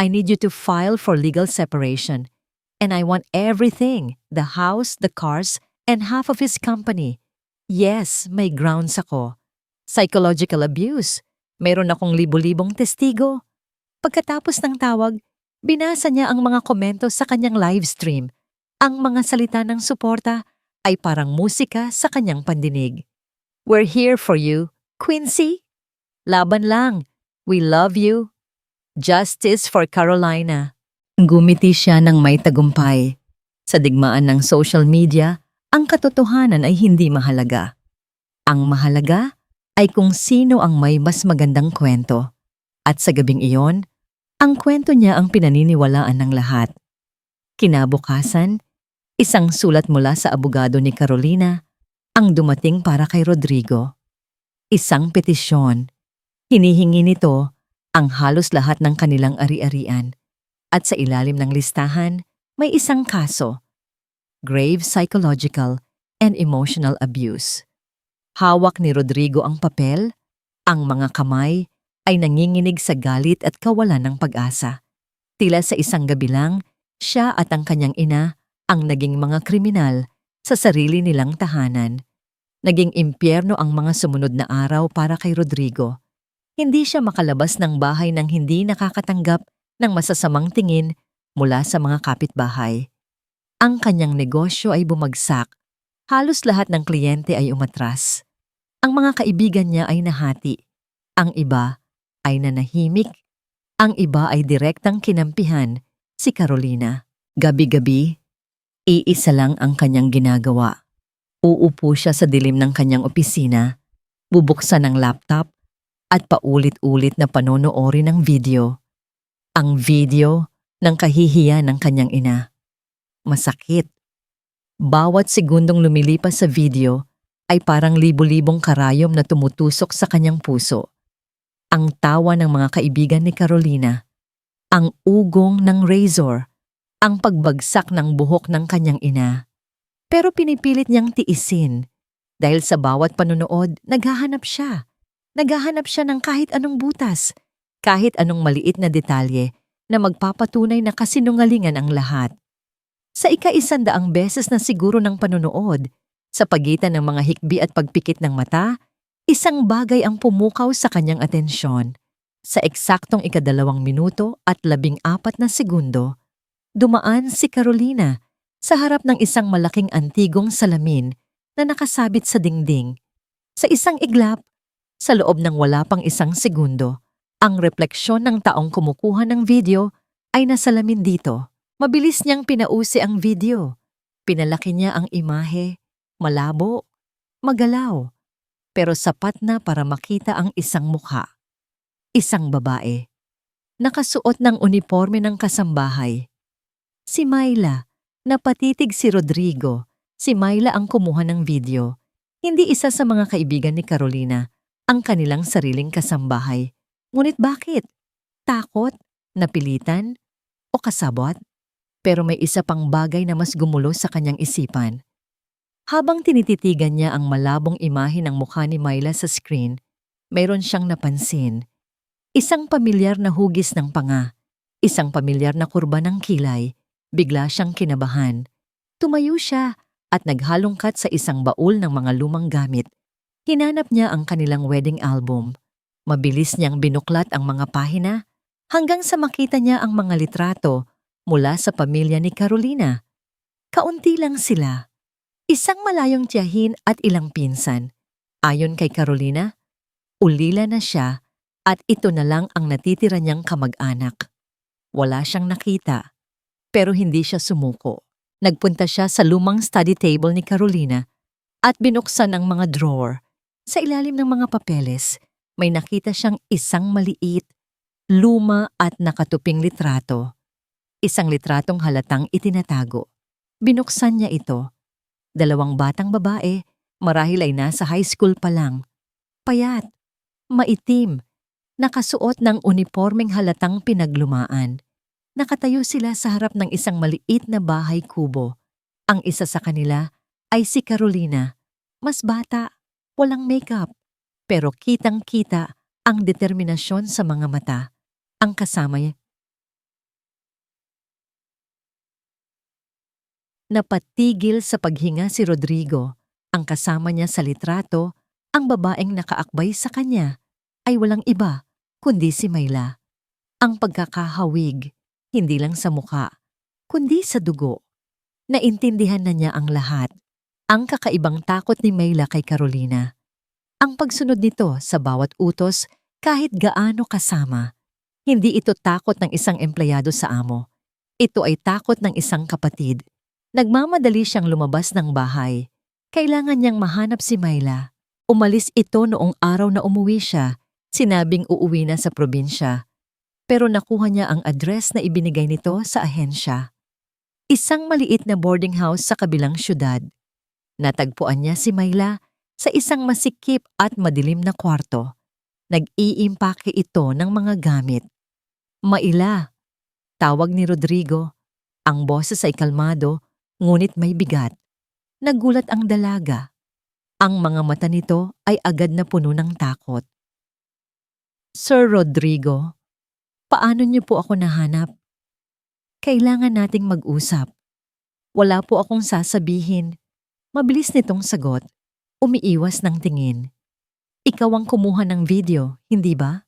"I need you to file for legal separation. And I want everything, the house, the cars, and half of his company. Yes, may grounds ako. Psychological abuse. Mayroon akong libo-libong testigo." Pagkatapos ng tawag, binasa niya ang mga komento sa kanyang live stream. Ang mga salita ng suporta ay parang musika sa kanyang pandinig. "We're here for you, Quincy. Laban lang. We love you. Justice for Carolina." Gumiti siya ng may tagumpay. Sa digmaan ng social media, ang katotohanan ay hindi mahalaga. Ang mahalaga ay kung sino ang may mas magandang kwento. At sa gabing iyon, ang kwento niya ang pinaniniwalaan ng lahat. Kinabukasan, isang sulat mula sa abogado ni Carolina ang dumating para kay Rodrigo. Isang petisyon. Hinihingi nito ang halos lahat ng kanilang ari-arian. At sa ilalim ng listahan, may isang kaso. Grave psychological and emotional abuse. Hawak ni Rodrigo ang papel, ang mga kamay ay nanginginig sa galit at kawalan ng pag-asa. Tila sa isang gabi lang, siya at ang kanyang ina ang naging mga kriminal sa sarili nilang tahanan. Naging impyerno ang mga sumunod na araw para kay Rodrigo. Hindi siya makalabas ng bahay nang hindi nakakatanggap ng masasamang tingin mula sa mga kapitbahay. Ang kanyang negosyo ay bumagsak. Halos lahat ng kliyente ay umatras. Ang mga kaibigan niya ay nahati. Ang iba ay nanahimik. Ang iba ay direktang kinampihan si Carolina. Gabi-gabi, iisa lang ang kanyang ginagawa. Uupo siya sa dilim ng kanyang opisina, bubuksan ang laptop, at paulit-ulit na panonoorin ang video. Ang video ng kahihiyan ng kanyang ina. Masakit. Bawat segundong lumilipas sa video ay parang libo-libong karayom na tumutusok sa kanyang puso. Ang tawa ng mga kaibigan ni Carolina, ang ugong ng razor, ang pagbagsak ng buhok ng kanyang ina. Pero pinipilit niyang tiisin dahil sa bawat panonood, naghahanap siya. Naghahanap siya ng kahit anong butas, kahit anong maliit na detalye na magpapatunay na kasinungalingan ang lahat. Sa ika-100 beses na siguro ng panonood, sa pagitan ng mga hikbi at pagpikit ng mata, isang bagay ang pumukaw sa kanyang atensyon. Sa eksaktong 2 minuto at 14 na segundo, dumaan si Carolina sa harap ng isang malaking antigong salamin na nakasabit sa dingding. Sa isang iglap, sa loob ng wala pang 1 segundo, ang refleksyon ng taong kumukuha ng video ay nasalamin dito. Mabilis niyang pinausi ang video. Pinalaki niya ang imahe, malabo, magalaw, pero sapat na para makita ang isang mukha. Isang babae, nakasuot ng uniforme ng kasambahay. Si Myla, napatitig si Rodrigo. Si Myla ang kumuha ng video. Hindi isa sa mga kaibigan ni Carolina, ang kanilang sariling kasambahay. Ngunit bakit? Takot? Napilitan? O kasabot? Pero may isa pang bagay na mas gumulo sa kanyang isipan. Habang tinititigan niya ang malabong imahe ng mukha ni Myla sa screen, mayroon siyang napansin. Isang pamilyar na hugis ng panga, isang pamilyar na kurba ng kilay. Bigla siyang kinabahan. Tumayo siya at naghalongkat sa isang baul ng mga lumang gamit. Hinanap niya ang kanilang wedding album. Mabilis niyang binuklat ang mga pahina hanggang sa makita niya ang mga litrato mula sa pamilya ni Carolina. Kaunti lang sila. Isang malayong tiyahin at ilang pinsan. Ayon kay Carolina, ulila na siya at ito na lang ang natitira niyang kamag-anak. Wala siyang nakita, pero hindi siya sumuko. Nagpunta siya sa lumang study table ni Carolina at binuksan ang mga drawer. Sa ilalim ng mga papeles, may nakita siyang isang maliit, luma at nakatuping litrato. Isang litratong halatang itinatago. Binuksan niya ito. 2 batang babae, marahil ay nasa high school pa lang. Payat, maitim, nakasuot ng unipormeng halatang pinaglumaan. Nakatayo sila sa harap ng isang maliit na bahay kubo. Ang isa sa kanila ay si Carolina. Mas bata, walang makeup, pero kitang-kita ang determinasyon sa mga mata. Ang kasama niya. Napatigil sa paghinga si Rodrigo. Ang kasama niya sa litrato, ang babaeng nakaakbay sa kanya, ay walang iba kundi si Mayla. Ang pagkakahawig, hindi lang sa muka, kundi sa dugo. Naintindihan na niya ang lahat. Ang kakaibang takot ni Mayla kay Carolina. Ang pagsunod nito sa bawat utos kahit gaano kasama. Hindi ito takot ng isang empleyado sa amo. Ito ay takot ng isang kapatid. Nagmamadali siyang lumabas ng bahay. Kailangan niyang mahanap si Mayla. Umalis ito noong araw na umuwi siya. Sinabing uuwi na sa probinsya. Pero nakuha niya ang address na ibinigay nito sa ahensya. Isang maliit na boarding house sa kabilang syudad. Natagpuan niya si Mayla sa isang masikip at madilim na kwarto. Nag-iimpake ito ng mga gamit. Maila, tawag ni Rodrigo. Ang boses ay kalmado, ngunit may bigat. Nagulat ang dalaga. Ang mga mata nito ay agad na puno ng takot. Sir Rodrigo, paano niyo po ako nahanap? Kailangan nating mag-usap. Wala po akong sasabihin. Mabilis nitong sagot. Umiiwas ng tingin. Ikaw ang kumuha ng video, hindi ba?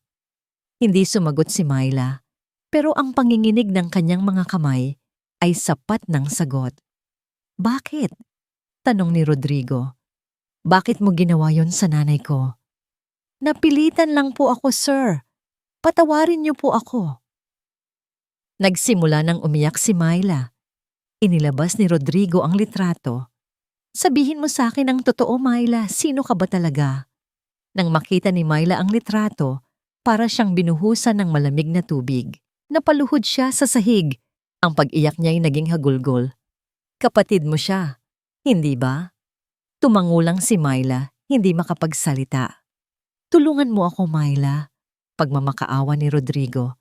Hindi sumagot si Mayla, pero ang panginginig ng kanyang mga kamay ay sapat ng sagot. Bakit? Tanong ni Rodrigo. Bakit mo ginawa yon sa nanay ko? Napilitan lang po ako, sir. Patawarin niyo po ako. Nagsimula nang umiyak si Mayla. Inilabas ni Rodrigo ang litrato. Sabihin mo sa akin ang totoo, Mayla. Sino ka ba talaga? Nang makita ni Mayla ang litrato, para siyang binuhusan ng malamig na tubig. Napaluhod siya sa sahig. Ang pag-iyak niya ay naging hagulgol. Kapatid mo siya, hindi ba? Tumangulang si Mayla, hindi makapagsalita. Tulungan mo ako, Mayla. Pagmamakaawa ni Rodrigo.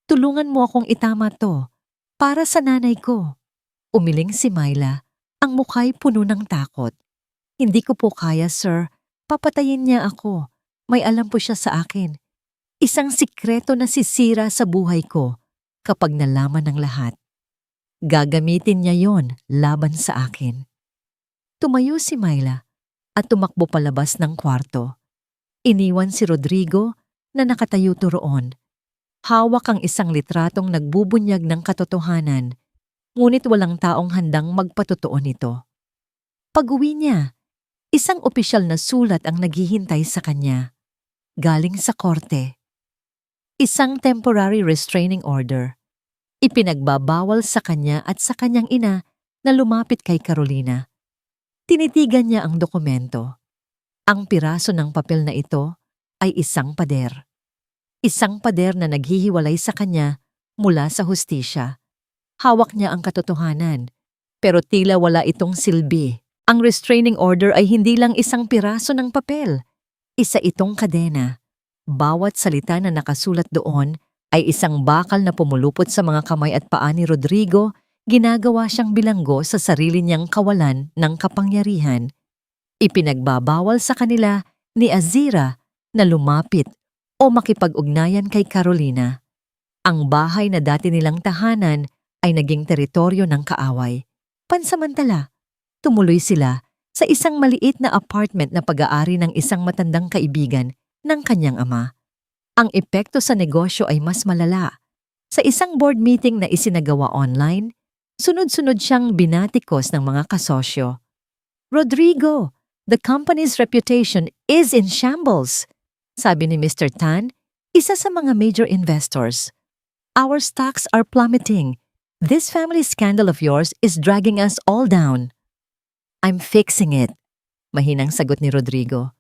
Tulungan mo akong itama to, para sa nanay ko. Umiling si Mayla, ang mukha'y puno ng takot. Hindi ko po kaya, sir. Papatayin niya ako. May alam po siya sa akin. Isang sikreto na sisira sa buhay ko kapag nalaman ng lahat. Gagamitin niya yon laban sa akin. Tumayo si Mayla at tumakbo palabas ng kwarto. Iniwan si Rodrigo na nakatayo roon. Hawak ang isang litratong nagbubunyag ng katotohanan, ngunit walang taong handang magpatotoo nito. Pag-uwi niya, isang opisyal na sulat ang naghihintay sa kanya. Galing sa korte. Isang temporary restraining order. Ipinagbabawal sa kanya at sa kanyang ina na lumapit kay Carolina. Tinitigan niya ang dokumento. Ang piraso ng papel na ito ay isang pader. Isang pader na naghihiwalay sa kanya mula sa hustisya. Hawak niya ang katotohanan, pero tila wala itong silbi. Ang restraining order ay hindi lang isang piraso ng papel. Isa itong kadena. Bawat salita na nakasulat doon ay isang bakal na pumulupot sa mga kamay at paa ni Rodrigo, ginagawa siyang bilanggo sa sarili niyang kawalan ng kapangyarihan. Ipinagbabawal sa kanila ni Azira na lumapit o makipag-ugnayan kay Carolina. Ang bahay na dati nilang tahanan ay naging teritoryo ng kaaway. Pansamantala, tumuloy sila sa isang maliit na apartment na pag-aari ng isang matandang kaibigan ng kanyang ama. Ang epekto sa negosyo ay mas malala. Sa isang board meeting na isinagawa online, sunod-sunod siyang binatikos ng mga kasosyo. Rodrigo, the company's reputation is in shambles, sabi ni Mr. Tan, isa sa mga major investors. Our stocks are plummeting. This family scandal of yours is dragging us all down. I'm fixing it, mahinang sagot ni Rodrigo.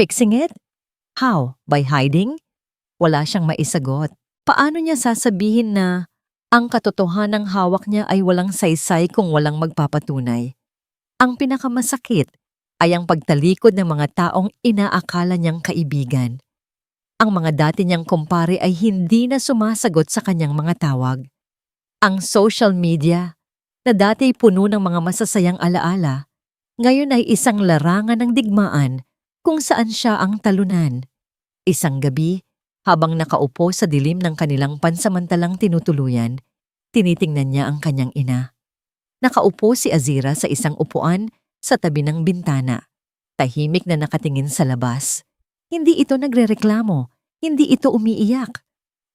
Fixing it? How? By hiding? Wala siyang maisagot. Paano niya sasabihin na ang katotohanang hawak niya ay walang saysay kung walang magpapatunay? Ang pinakamasakit ay ang pagtalikod ng mga taong inaakala niyang kaibigan. Ang mga dati niyang kumpare ay hindi na sumasagot sa kanyang mga tawag. Ang social media, na dati puno ng mga masasayang alaala, ngayon ay isang larangan ng digmaan kung saan siya ang talunan. Isang gabi, habang nakaupo sa dilim ng kanilang pansamantalang tinutuluyan, tinitingnan niya ang kanyang ina. Nakaupo si Azira sa isang upuan sa tabi ng bintana. Tahimik na nakatingin sa labas. Hindi ito nagrereklamo, hindi ito umiiyak.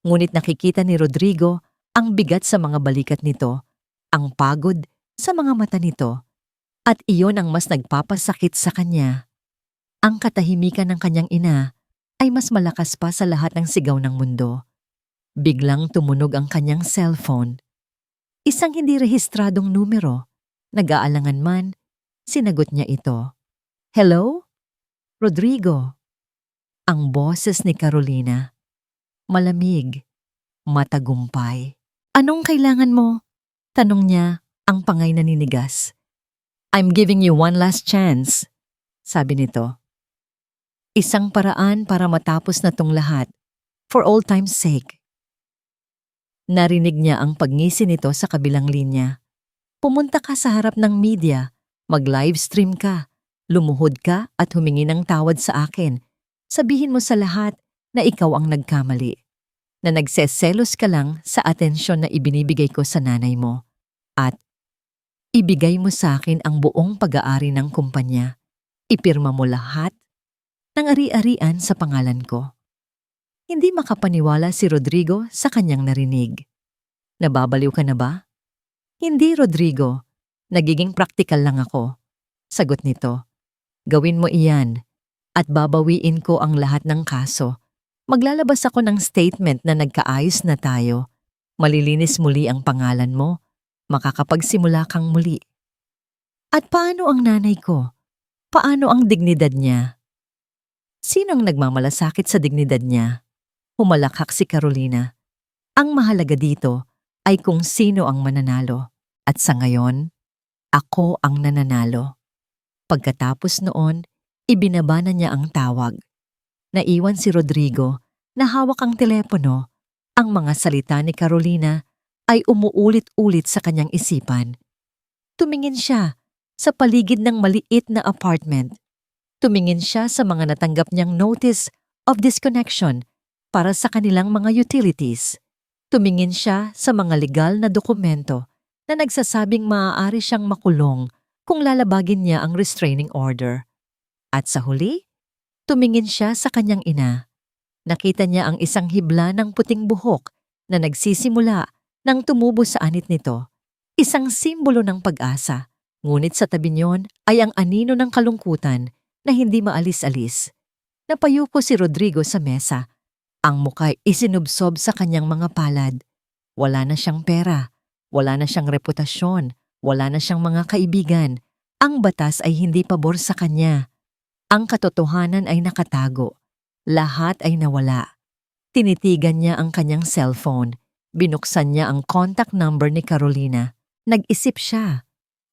Ngunit nakikita ni Rodrigo ang bigat sa mga balikat nito, ang pagod sa mga mata nito. At iyon ang mas nagpapasakit sa kanya. Ang katahimikan ng kanyang ina ay mas malakas pa sa lahat ng sigaw ng mundo. Biglang tumunog ang kanyang cellphone. Isang hindi rehistradong numero. Nag-aalangan man, sinagot niya ito. Hello? Rodrigo. Ang boses ni Carolina. Malamig, matagumpay. Anong kailangan mo? Tanong niya, ang pangay na ninigas. I'm giving you one last chance, sabi nito. Isang paraan para matapos na tong lahat, for all time's sake. Narinig niya ang pagngisi nito sa kabilang linya. Pumunta ka sa harap ng media, mag-livestream ka, lumuhod ka at humingi ng tawad sa akin. Sabihin mo sa lahat na ikaw ang nagkamali, na nagseselos ka lang sa atensyon na ibinibigay ko sa nanay mo. At ibigay mo sa akin ang buong pag-aari ng kumpanya. Ipirma mo lahat ng ari-arian sa pangalan ko. Hindi makapaniwala si Rodrigo sa kanyang narinig. Nababaliw ka na ba? Hindi, Rodrigo. Nagiging praktikal lang ako. Sagot nito. Gawin mo iyan at babawiin ko ang lahat ng kaso. Maglalabas ako ng statement na nagkaayos na tayo. Malilinis muli ang pangalan mo. Makakapagsimula kang muli. At paano ang nanay ko? Paano ang dignidad niya? Sinong nagmamalasakit sa dignidad niya? Humalakhak si Carolina. Ang mahalaga dito ay kung sino ang mananalo. At sa ngayon, ako ang nananalo. Pagkatapos noon, ibinaba na niya ang tawag. Naiwan si Rodrigo na hawak ang telepono. Ang mga salita ni Carolina ay umuulit-ulit sa kanyang isipan. Tumingin siya sa paligid ng maliit na apartment. Tumingin siya sa mga natanggap niyang notice of disconnection para sa kanilang mga utilities. Tumingin siya sa mga legal na dokumento na nagsasabing maaari siyang makulong kung lalabagin niya ang restraining order. At sa huli, tumingin siya sa kanyang ina. Nakita niya ang isang hibla ng puting buhok na nagsisimula nang tumubo sa anit nito. Isang simbolo ng pag-asa, ngunit sa tabi niyon ay ang anino ng kalungkutan na hindi maalis-alis. Napayuko si Rodrigo sa mesa. Ang muka'y isinubsob sa kanyang mga palad. Wala na siyang pera, wala na siyang reputasyon, wala na siyang mga kaibigan. Ang batas ay hindi pabor sa kanya. Ang katotohanan ay nakatago. Lahat ay nawala. Tinitigan niya ang kanyang cellphone. Binuksan niya ang contact number ni Carolina. Nag-isip siya.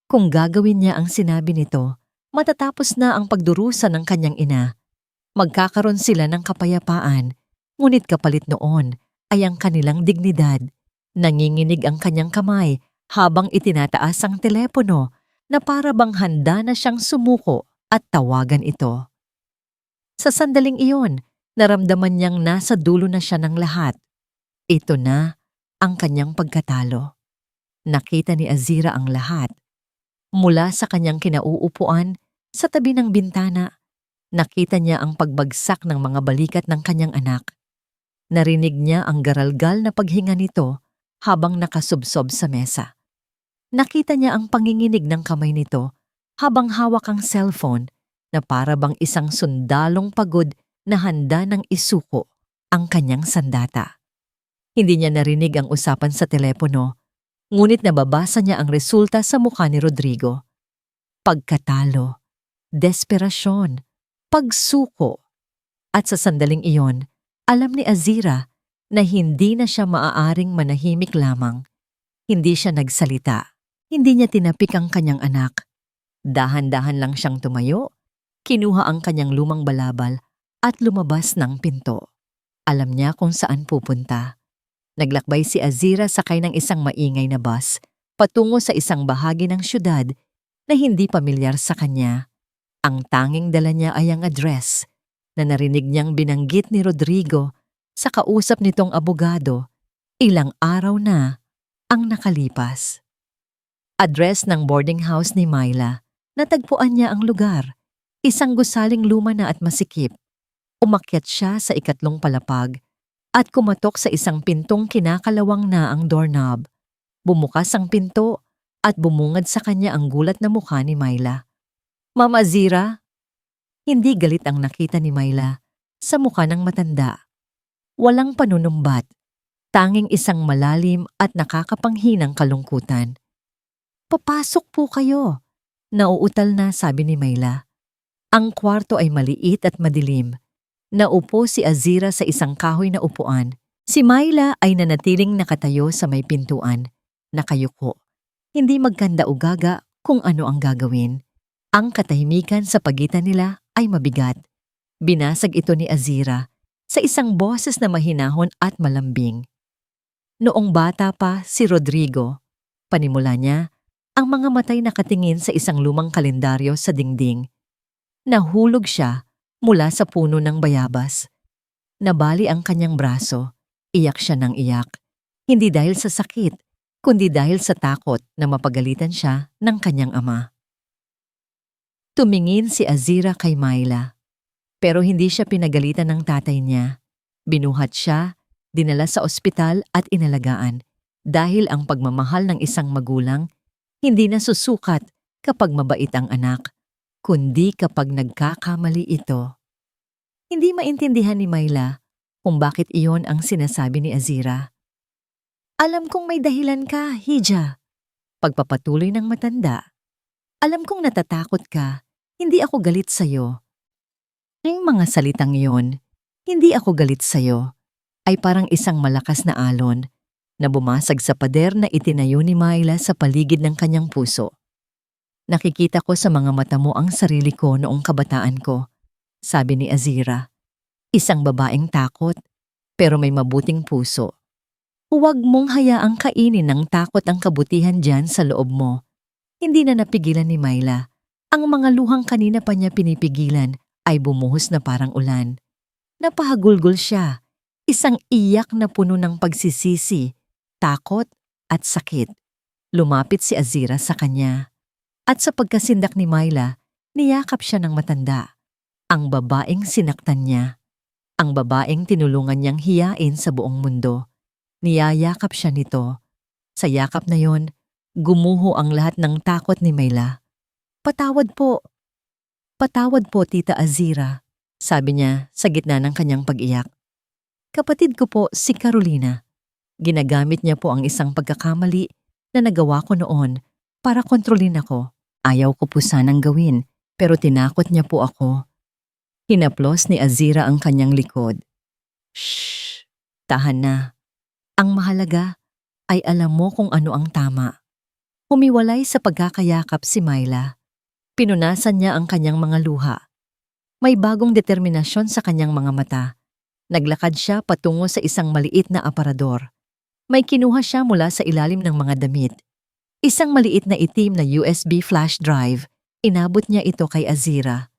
Kung gagawin niya ang sinabi nito, matatapos na ang pagdurusa ng kanyang ina. Magkakaroon sila ng kapayapaan. Ngunit kapalit noon ay ang kanilang dignidad. Nanginginig ang kanyang kamay habang itinataas ang telepono na para bang handa na siyang sumuko at tawagan ito. Sa sandaling iyon, naramdaman niyang nasa dulo na siya ng lahat. Ito na ang kanyang pagkatalo. Nakita ni Azira ang lahat. Mula sa kanyang kinauupuan sa tabi ng bintana, nakita niya ang pagbagsak ng mga balikat ng kanyang anak. Narinig niya ang garalgal na paghinga nito habang nakasubsob sa mesa. Nakita niya ang panginginig ng kamay nito habang hawak ang cellphone na para bang isang sundalong pagod na handa ng isuko ang kanyang sandata. Hindi niya narinig ang usapan sa telepono, ngunit nababasa niya ang resulta sa mukha ni Rodrigo. Pagkatalo, desperasyon, pagsuko. At sa sandaling iyon, alam ni Azira na hindi na siya maaaring manahimik lamang. Hindi siya nagsalita. Hindi niya tinapik ang kanyang anak. Dahan-dahan lang siyang tumayo, kinuha ang kanyang lumang balabal at lumabas ng pinto. Alam niya kung saan pupunta. Naglakbay si Azira sakay ng isang maingay na bus patungo sa isang bahagi ng syudad na hindi pamilyar sa kanya. Ang tanging dala niya ay ang address na narinig niyang binanggit ni Rodrigo sa kausap nitong abogado ilang araw na ang nakalipas. Address ng boarding house ni Myla. Natagpuan niya ang lugar, isang gusaling luma na at masikip. Umakyat siya sa ikatlong palapag at kumatok sa isang pintong kinakalawang na ang doorknob. Bumukas ang pinto at bumungad sa kanya ang gulat na mukha ni Myla. "Ma'am Azira?" Hindi galit ang nakita ni Myla sa mukha ng matanda. Walang panunumbat, tanging isang malalim at nakakapanghinang kalungkutan. "Papasok po kayo." Nauutal na sabi ni Myla. Ang kwarto ay maliit at madilim. Naupo si Azira sa isang kahoy na upuan. Si Myla ay nanatiling nakatayo sa may pintuan, nakayuko. Hindi magkanda-ugaga kung ano ang gagawin. Ang katahimikan sa pagitan nila ay mabigat. Binasag ito ni Azira sa isang boses na mahinahon at malambing. Noong bata pa si Rodrigo, panimula niya, ang mga matay nakatingin sa isang lumang kalendaryo sa dingding. Nahulog siya mula sa puno ng bayabas. Nabali ang kanyang braso. Iyak siya ng iyak. Hindi dahil sa sakit, kundi dahil sa takot na mapagalitan siya ng kanyang ama. Tumingin si Azira kay Myla. Pero hindi siya pinagalitan ng tatay niya. Binuhat siya, dinala sa ospital at inalagaan dahil ang pagmamahal ng isang magulang hindi na susukat kapag mabait ang anak, kundi kapag nagkakamali ito. Hindi maintindihan ni Myla kung bakit iyon ang sinasabi ni Azira. "Alam kong may dahilan ka, Hija." Pagpapatuloy ng matanda. "Alam kong natatakot ka, hindi ako galit sa'yo." Ang mga salitang iyon, "hindi ako galit sa'yo," ay parang isang malakas na alon na bumasag sa pader na itinayo ni Myla sa paligid ng kanyang puso. "Nakikita ko sa mga mata mo ang sarili ko noong kabataan ko," sabi ni Azira. "Isang babaeng takot, pero may mabuting puso. Huwag mong hayaang kainin ng takot ang kabutihan dyan sa loob mo." Hindi na napigilan ni Myla. Ang mga luhang kanina pa niya pinipigilan ay bumuhos na parang ulan. Napahagulgol siya, isang iyak na puno ng pagsisisi, takot at sakit. Lumapit si Azira sa kanya. At sa pagkasindak ni Myla, niyakap siya ng matanda. Ang babaeng sinaktan niya. Ang babaeng tinulungan niyang hiyain sa buong mundo. Niyayakap siya nito. Sa yakap na yon, gumuho ang lahat ng takot ni Myla. "Patawad po." "Patawad po, Tita Azira," sabi niya sa gitna ng kanyang pag-iyak. "Kapatid ko po si Carolina. Ginagamit niya po ang isang pagkakamali na nagawa ko noon para kontrolin ako. Ayaw ko po sanang gawin, pero tinakot niya po ako." Hinaplos ni Azira ang kanyang likod. "Shh! Tahan na. Ang mahalaga ay alam mo kung ano ang tama." Humiwalay sa pagkakayakap si Myla. Pinunasan niya ang kanyang mga luha. May bagong determinasyon sa kanyang mga mata. Naglakad siya patungo sa isang maliit na aparador. May kinuha siya mula sa ilalim ng mga damit. Isang maliit na itim na USB flash drive. Inabot niya ito kay Azira.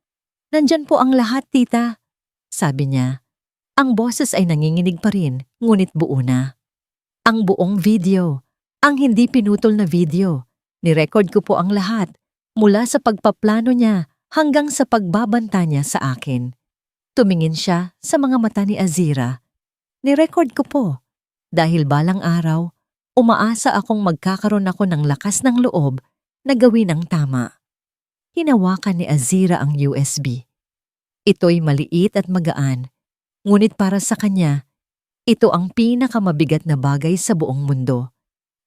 "Nandyan po ang lahat, tita," sabi niya. Ang boses ay nanginginig pa rin, ngunit buo na. Ang buong video, ang hindi pinutol na video. Nirecord ko po ang lahat, mula sa pagpaplano niya hanggang sa pagbabanta niya sa akin. Tumingin siya sa mga mata ni Azira. Nirecord ko po. Dahil balang araw, umaasa akong magkakaroon ako ng lakas ng loob na gawin ang tama. Hinawakan ni Azira ang USB. Ito'y maliit at magaan, ngunit para sa kanya, ito ang pinakamabigat na bagay sa buong mundo.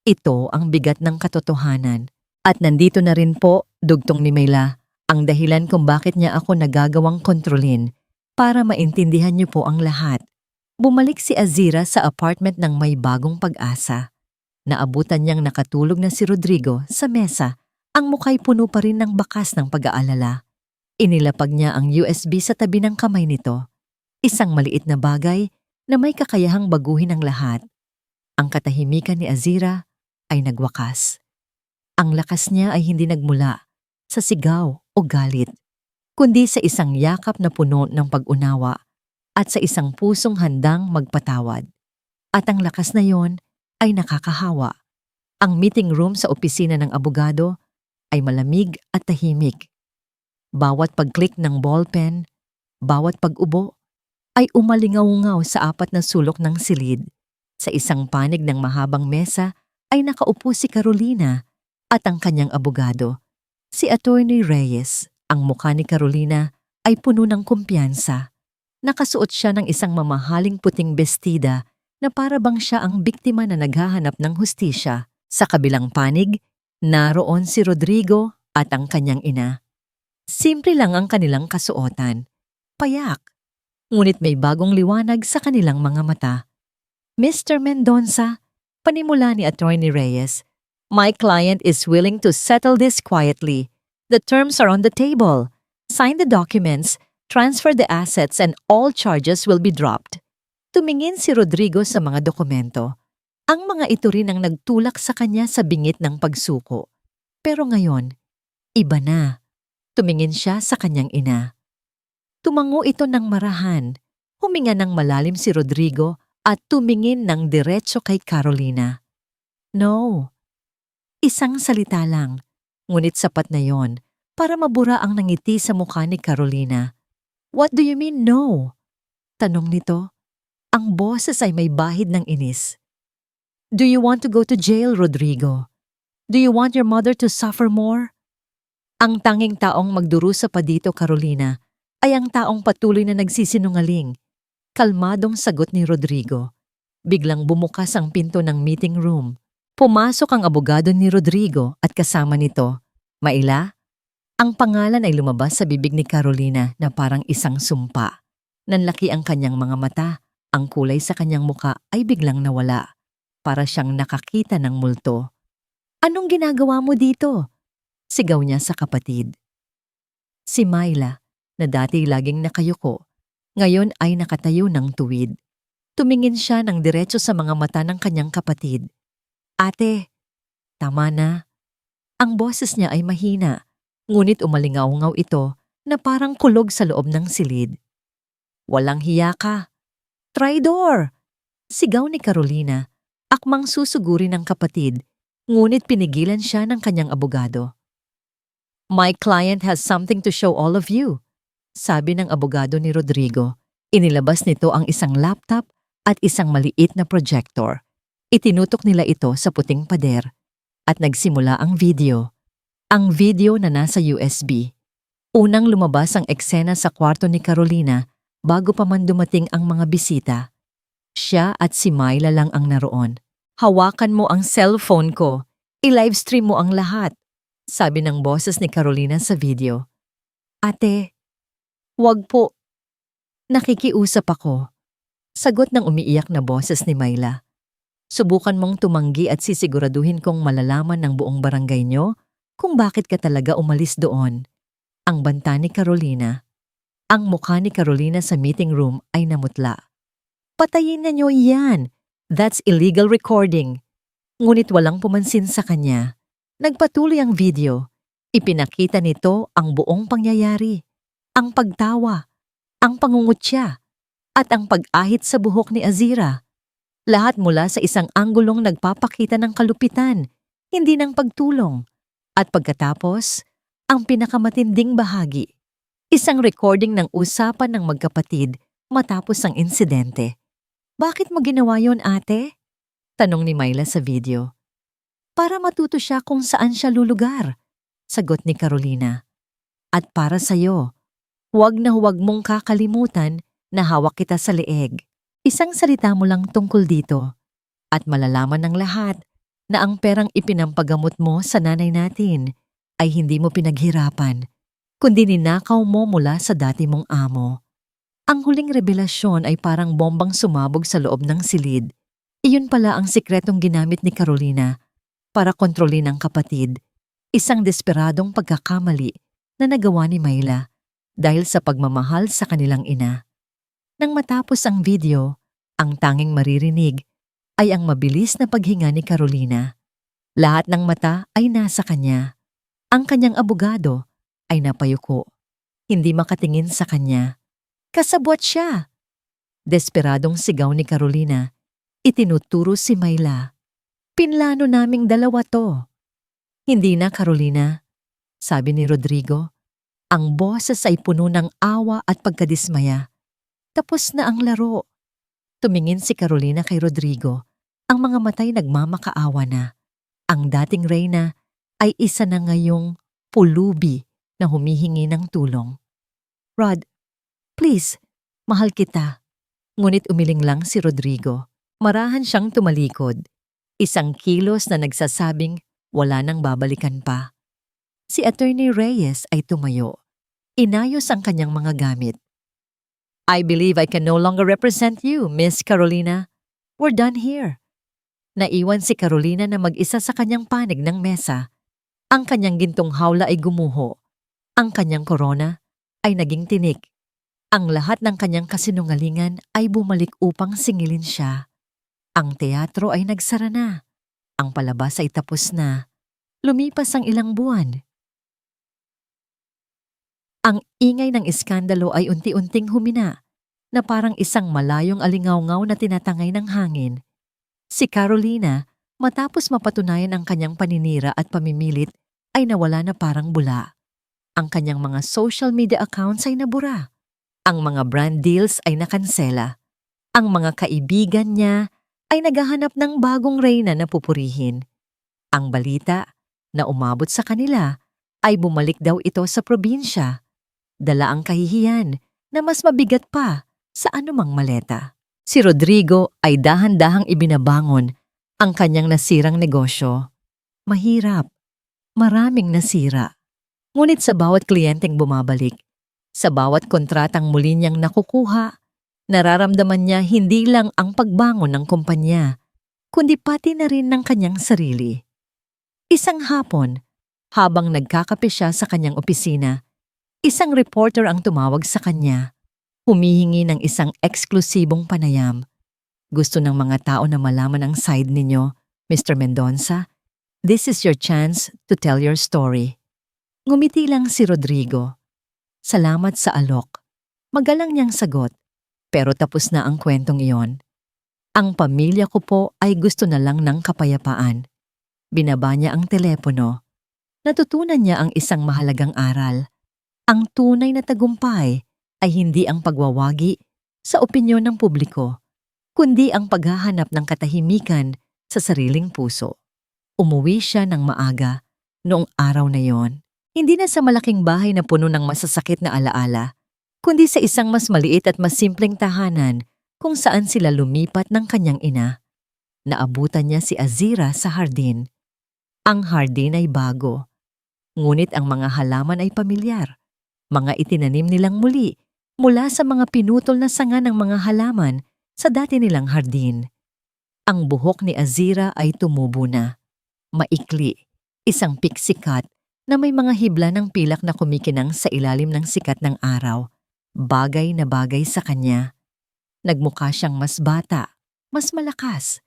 Ito ang bigat ng katotohanan. At nandito na rin po, dugtong ni Mayla, ang dahilan kung bakit niya ako nagagawang kontrolin para maintindihan niyo po ang lahat. Bumalik si Azira sa apartment ng may bagong pag-asa. Naabutan niyang nakatulog na si Rodrigo sa mesa, ang mukha'y puno pa rin ng bakas ng pag-aalala. Inilapag niya ang USB sa tabi ng kamay nito. Isang maliit na bagay na may kakayahang baguhin ang lahat. Ang katahimikan ni Azira ay nagwakas. Ang lakas niya ay hindi nagmula sa sigaw o galit, kundi sa isang yakap na puno ng pag-unawa at sa isang pusong handang magpatawad. At ang lakas na yon ay nakakahawa. Ang meeting room sa opisina ng abogado ay malamig at tahimik. Bawat pag-click ng ballpen, bawat pag-ubo, ay umalingaw-ngaw sa apat na sulok ng silid. Sa isang panig ng mahabang mesa ay nakaupo si Carolina at ang kanyang abogado, si Attorney Reyes. Ang mukha ni Carolina ay puno ng kumpiyansa. Nakasuot siya ng isang mamahaling puting bestida na para bang siya ang biktima na naghahanap ng hustisya. Sa kabilang panig, naroon si Rodrigo at ang kanyang ina. Simple lang ang kanilang kasuotan. Payak. Ngunit may bagong liwanag sa kanilang mga mata. Mr. Mendonça, panimula ni Attorney Reyes, my client is willing to settle this quietly. The terms are on the table. Sign the documents, transfer the assets, and all charges will be dropped. Tumingin si Rodrigo sa mga dokumento. Ang mga ito rin ang nagtulak sa kanya sa bingit ng pagsuko. Pero ngayon, iba na. Tumingin siya sa kanyang ina. Tumango ito ng marahan. Huminga ng malalim si Rodrigo at tumingin ng diretso kay Carolina. No. Isang salita lang, ngunit sapat na yon para mabura ang nangiti sa mukha ni Carolina. What do you mean no? Tanong nito. Ang boses ay may bahid ng inis. Do you want to go to jail, Rodrigo? Do you want your mother to suffer more? Ang tanging taong magdurusa pa dito, Carolina, ay ang taong patuloy na nagsisinungaling. Kalmadong sagot ni Rodrigo. Biglang bumukas ang pinto ng meeting room. Pumasok ang abogado ni Rodrigo at kasama nito, Mayla. Ang pangalan ay lumabas sa bibig ni Carolina na parang isang sumpa. Nanlaki ang kanyang mga mata, ang kulay sa kanyang muka ay biglang nawala. Para siyang nakakita ng multo. Anong ginagawa mo dito? Sigaw niya sa kapatid. Si Mayla, na dati laging nakayuko, ngayon ay nakatayo ng tuwid. Tumingin siya ng diretso sa mga mata ng kanyang kapatid. Ate, tama na. Ang boses niya ay mahina, ngunit umalingaw-ngaw ito na parang kulog sa loob ng silid. Walang hiya ka. Traidor! Sigaw ni Carolina, akmang susuguri ng kapatid, ngunit pinigilan siya ng kanyang abogado. My client has something to show all of you, sabi ng abogado ni Rodrigo. Inilabas nito ang isang laptop at isang maliit na projector. Itinutok nila ito sa puting pader at nagsimula ang video. Ang video na nasa USB. Unang lumabas ang eksena sa kwarto ni Carolina bago pa man dumating ang mga bisita. Siya at si Mayla lang ang naroon. Hawakan mo ang cellphone ko. I-livestream mo ang lahat, sabi ng boses ni Carolina sa video. Ate, wag po. Nakikiusap ako. Sagot ng umiiyak na boses ni Mayla. Subukan mong tumanggi at sisiguraduhin kong malalaman ng buong barangay nyo kung bakit ka talaga umalis doon. Ang banta ni Carolina. Ang mukha ni Carolina sa meeting room ay namutla. Patayin na nyo yan. That's illegal recording. Ngunit walang pumansin sa kanya. Nagpatuloy ang video. Ipinakita nito ang buong pangyayari. Ang pagtawa, ang pangungutya, at ang pag-ahit sa buhok ni Azira. Lahat mula sa isang anggulong nagpapakita ng kalupitan, hindi ng pagtulong. At pagkatapos, ang pinakamatinding bahagi. Isang recording ng usapan ng magkapatid matapos ang insidente. Bakit mo ginawa yon, ate? Tanong ni Myla sa video. Para matuto siya kung saan siya lulugar, sagot ni Carolina. At para sa'yo, huwag na huwag mong kakalimutan na hawak kita sa leeg. Isang salita mo lang tungkol dito at malalaman ng lahat na ang perang ipinampagamot mo sa nanay natin ay hindi mo pinaghirapan, kundi ninakaw mo mula sa dati mong amo. Ang huling revelasyon ay parang bombang sumabog sa loob ng silid. Iyon pala ang sikretong ginamit ni Carolina para kontrolin ang kapatid. Isang desperadong pagkakamali na nagawa ni Myla dahil sa pagmamahal sa kanilang ina. Nang matapos ang video, ang tanging maririnig ay ang mabilis na paghinga ni Carolina. Lahat ng mata ay nasa kanya. Ang kanyang abogado ay napayuko. Hindi makatingin sa kanya. Kasabwat siya! Desperadong sigaw ni Carolina. Itinuturo si Myla. Pinlano naming dalawa to. Hindi na, Carolina, sabi ni Rodrigo. Ang boses ay puno ng awa at pagkadismaya. Tapos na ang laro. Tumingin si Carolina kay Rodrigo. Ang mga matay nagmamakaawa na. Ang dating reyna ay isa na ngayong pulubi na humihingi ng tulong. Rod, please, mahal kita. Ngunit umiling lang si Rodrigo. Marahan siyang tumalikod. Isang kilos na nagsasabing wala nang babalikan pa. Si Attorney Reyes ay tumayo. Inayos ang kanyang mga gamit. I believe I can no longer represent you, Miss Carolina. We're done here. Naiwan si Carolina na mag-isa sa kanyang panig ng mesa. Ang kanyang gintong hawla ay gumuho. Ang kanyang korona ay naging tinik. Ang lahat ng kanyang kasinungalingan ay bumalik upang singilin siya. Ang teatro ay nagsara na. Ang palabas ay tapos na. Lumipas ang ilang buwan. Ang ingay ng iskandalo ay unti-unting humina, na parang isang malayong alingaw-ngaw na tinatangay ng hangin. Si Carolina, matapos mapatunayan ang kanyang paninira at pamimilit, ay nawala na parang bula. Ang kanyang mga social media accounts ay nabura. Ang mga brand deals ay nakansela. Ang mga kaibigan niya ay naghahanap ng bagong reyna na pupurihin. Ang balita na umabot sa kanila ay bumalik daw ito sa probinsya. Dala ang kahihiyan na mas mabigat pa sa anumang maleta. Si Rodrigo ay dahan-dahang ibinabangon ang kanyang nasirang negosyo. Mahirap, maraming nasira. Ngunit sa bawat kliyenteng bumabalik, sa bawat kontratang muli niyang nakukuha, nararamdaman niya hindi lang ang pagbangon ng kumpanya, kundi pati na rin ng kanyang sarili. Isang hapon, habang nagkakape siya sa kanyang opisina, isang reporter ang tumawag sa kanya, humihingi ng isang eksklusibong panayam. Gusto ng mga tao na malaman ang side ninyo, Mr. Mendonça. This is your chance to tell your story. Ngumiti lang si Rodrigo. Salamat sa alok. Magalang niyang sagot, pero tapos na ang kwentong iyon. Ang pamilya ko po ay gusto na lang ng kapayapaan. Binaba niya ang telepono. Natutunan niya ang isang mahalagang aral. Ang tunay na tagumpay ay hindi ang pagwawagi sa opinyon ng publiko, kundi ang paghahanap ng katahimikan sa sariling puso. Umuwi siya ng maaga noong araw na yon. Hindi na sa malaking bahay na puno ng masasakit na alaala, kundi sa isang mas maliit at mas simpleng tahanan kung saan sila lumipat ng kanyang ina. Naabutan niya si Azira sa hardin. Ang hardin ay bago, ngunit ang mga halaman ay pamilyar. Mga itinanim nilang muli mula sa mga pinutol na sanga ng mga halaman sa dati nilang hardin. Ang buhok ni Azira ay tumubo na. Maikli, isang pixie cut na may mga hibla ng pilak na kumikinang sa ilalim ng sikat ng araw. Bagay na bagay sa kanya. Nagmukha siyang mas bata, mas malakas.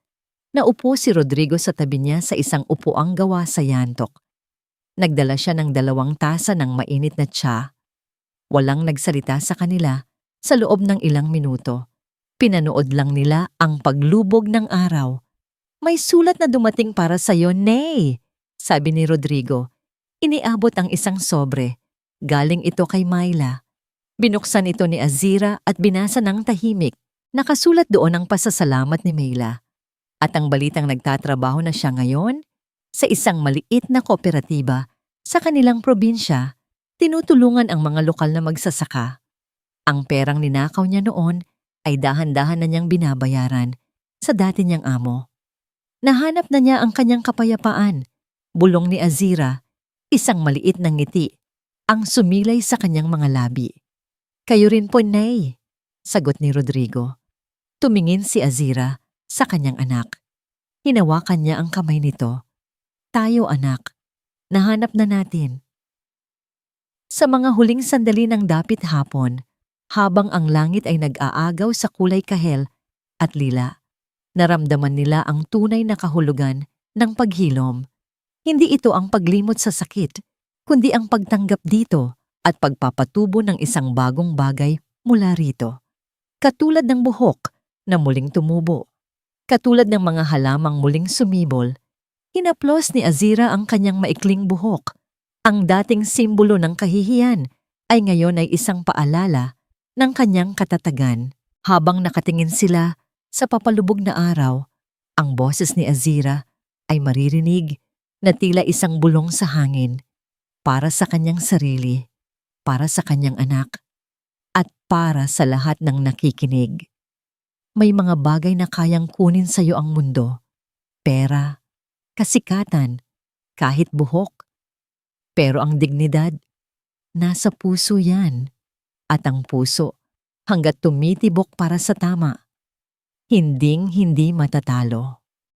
Naupo si Rodrigo sa tabi niya sa isang upuang gawa sa yantok. Nagdala siya ng 2 tasa ng mainit na tsa. Walang nagsalita sa kanila sa loob ng ilang minuto. Pinanood lang nila ang paglubog ng araw. May sulat na dumating para sa'yo, Nay, sabi ni Rodrigo. Iniabot ang isang sobre. Galing ito kay Myla. Binuksan ito ni Azira at binasa ng tahimik. Nakasulat doon ang pasasalamat ni Mayla at ang balitang nagtatrabaho na siya ngayon sa isang maliit na kooperatiba sa kanilang probinsya, tinutulungan ang mga lokal na magsasaka. Ang perang ninakaw niya noon ay dahan-dahan na niyang binabayaran sa dati niyang amo. Nahanap na niya ang kanyang kapayapaan. Bulong ni Azira, isang maliit na ngiti, ang sumilay sa kanyang mga labi. Kayo rin po, Nay, sagot ni Rodrigo. Tumingin si Azira sa kanyang anak. Hinawakan niya ang kamay nito. Tayo, anak. Nahanap na natin. Sa mga huling sandali ng dapit hapon, habang ang langit ay nag-aagaw sa kulay kahel at lila, naramdaman nila ang tunay na kahulugan ng paghilom. Hindi ito ang paglimot sa sakit, kundi ang pagtanggap dito at pagpapatubo ng isang bagong bagay mula rito. Katulad ng buhok na muling tumubo, katulad ng mga halamang muling sumibol, hinaplos ni Azira ang kanyang maikling buhok. Ang dating simbolo ng kahihiyan ay ngayon ay isang paalala ng kanyang katatagan. Habang nakatingin sila sa papalubog na araw, ang boses ni Azira ay maririnig na tila isang bulong sa hangin para sa kanyang sarili, para sa kanyang anak, at para sa lahat ng nakikinig. May mga bagay na kayang kunin sa iyo ang mundo. Pera, kasikatan, kahit buhok. Pero ang dignidad, nasa puso yan. At ang puso, hanggat tumitibok para sa tama, hinding-hindi matatalo.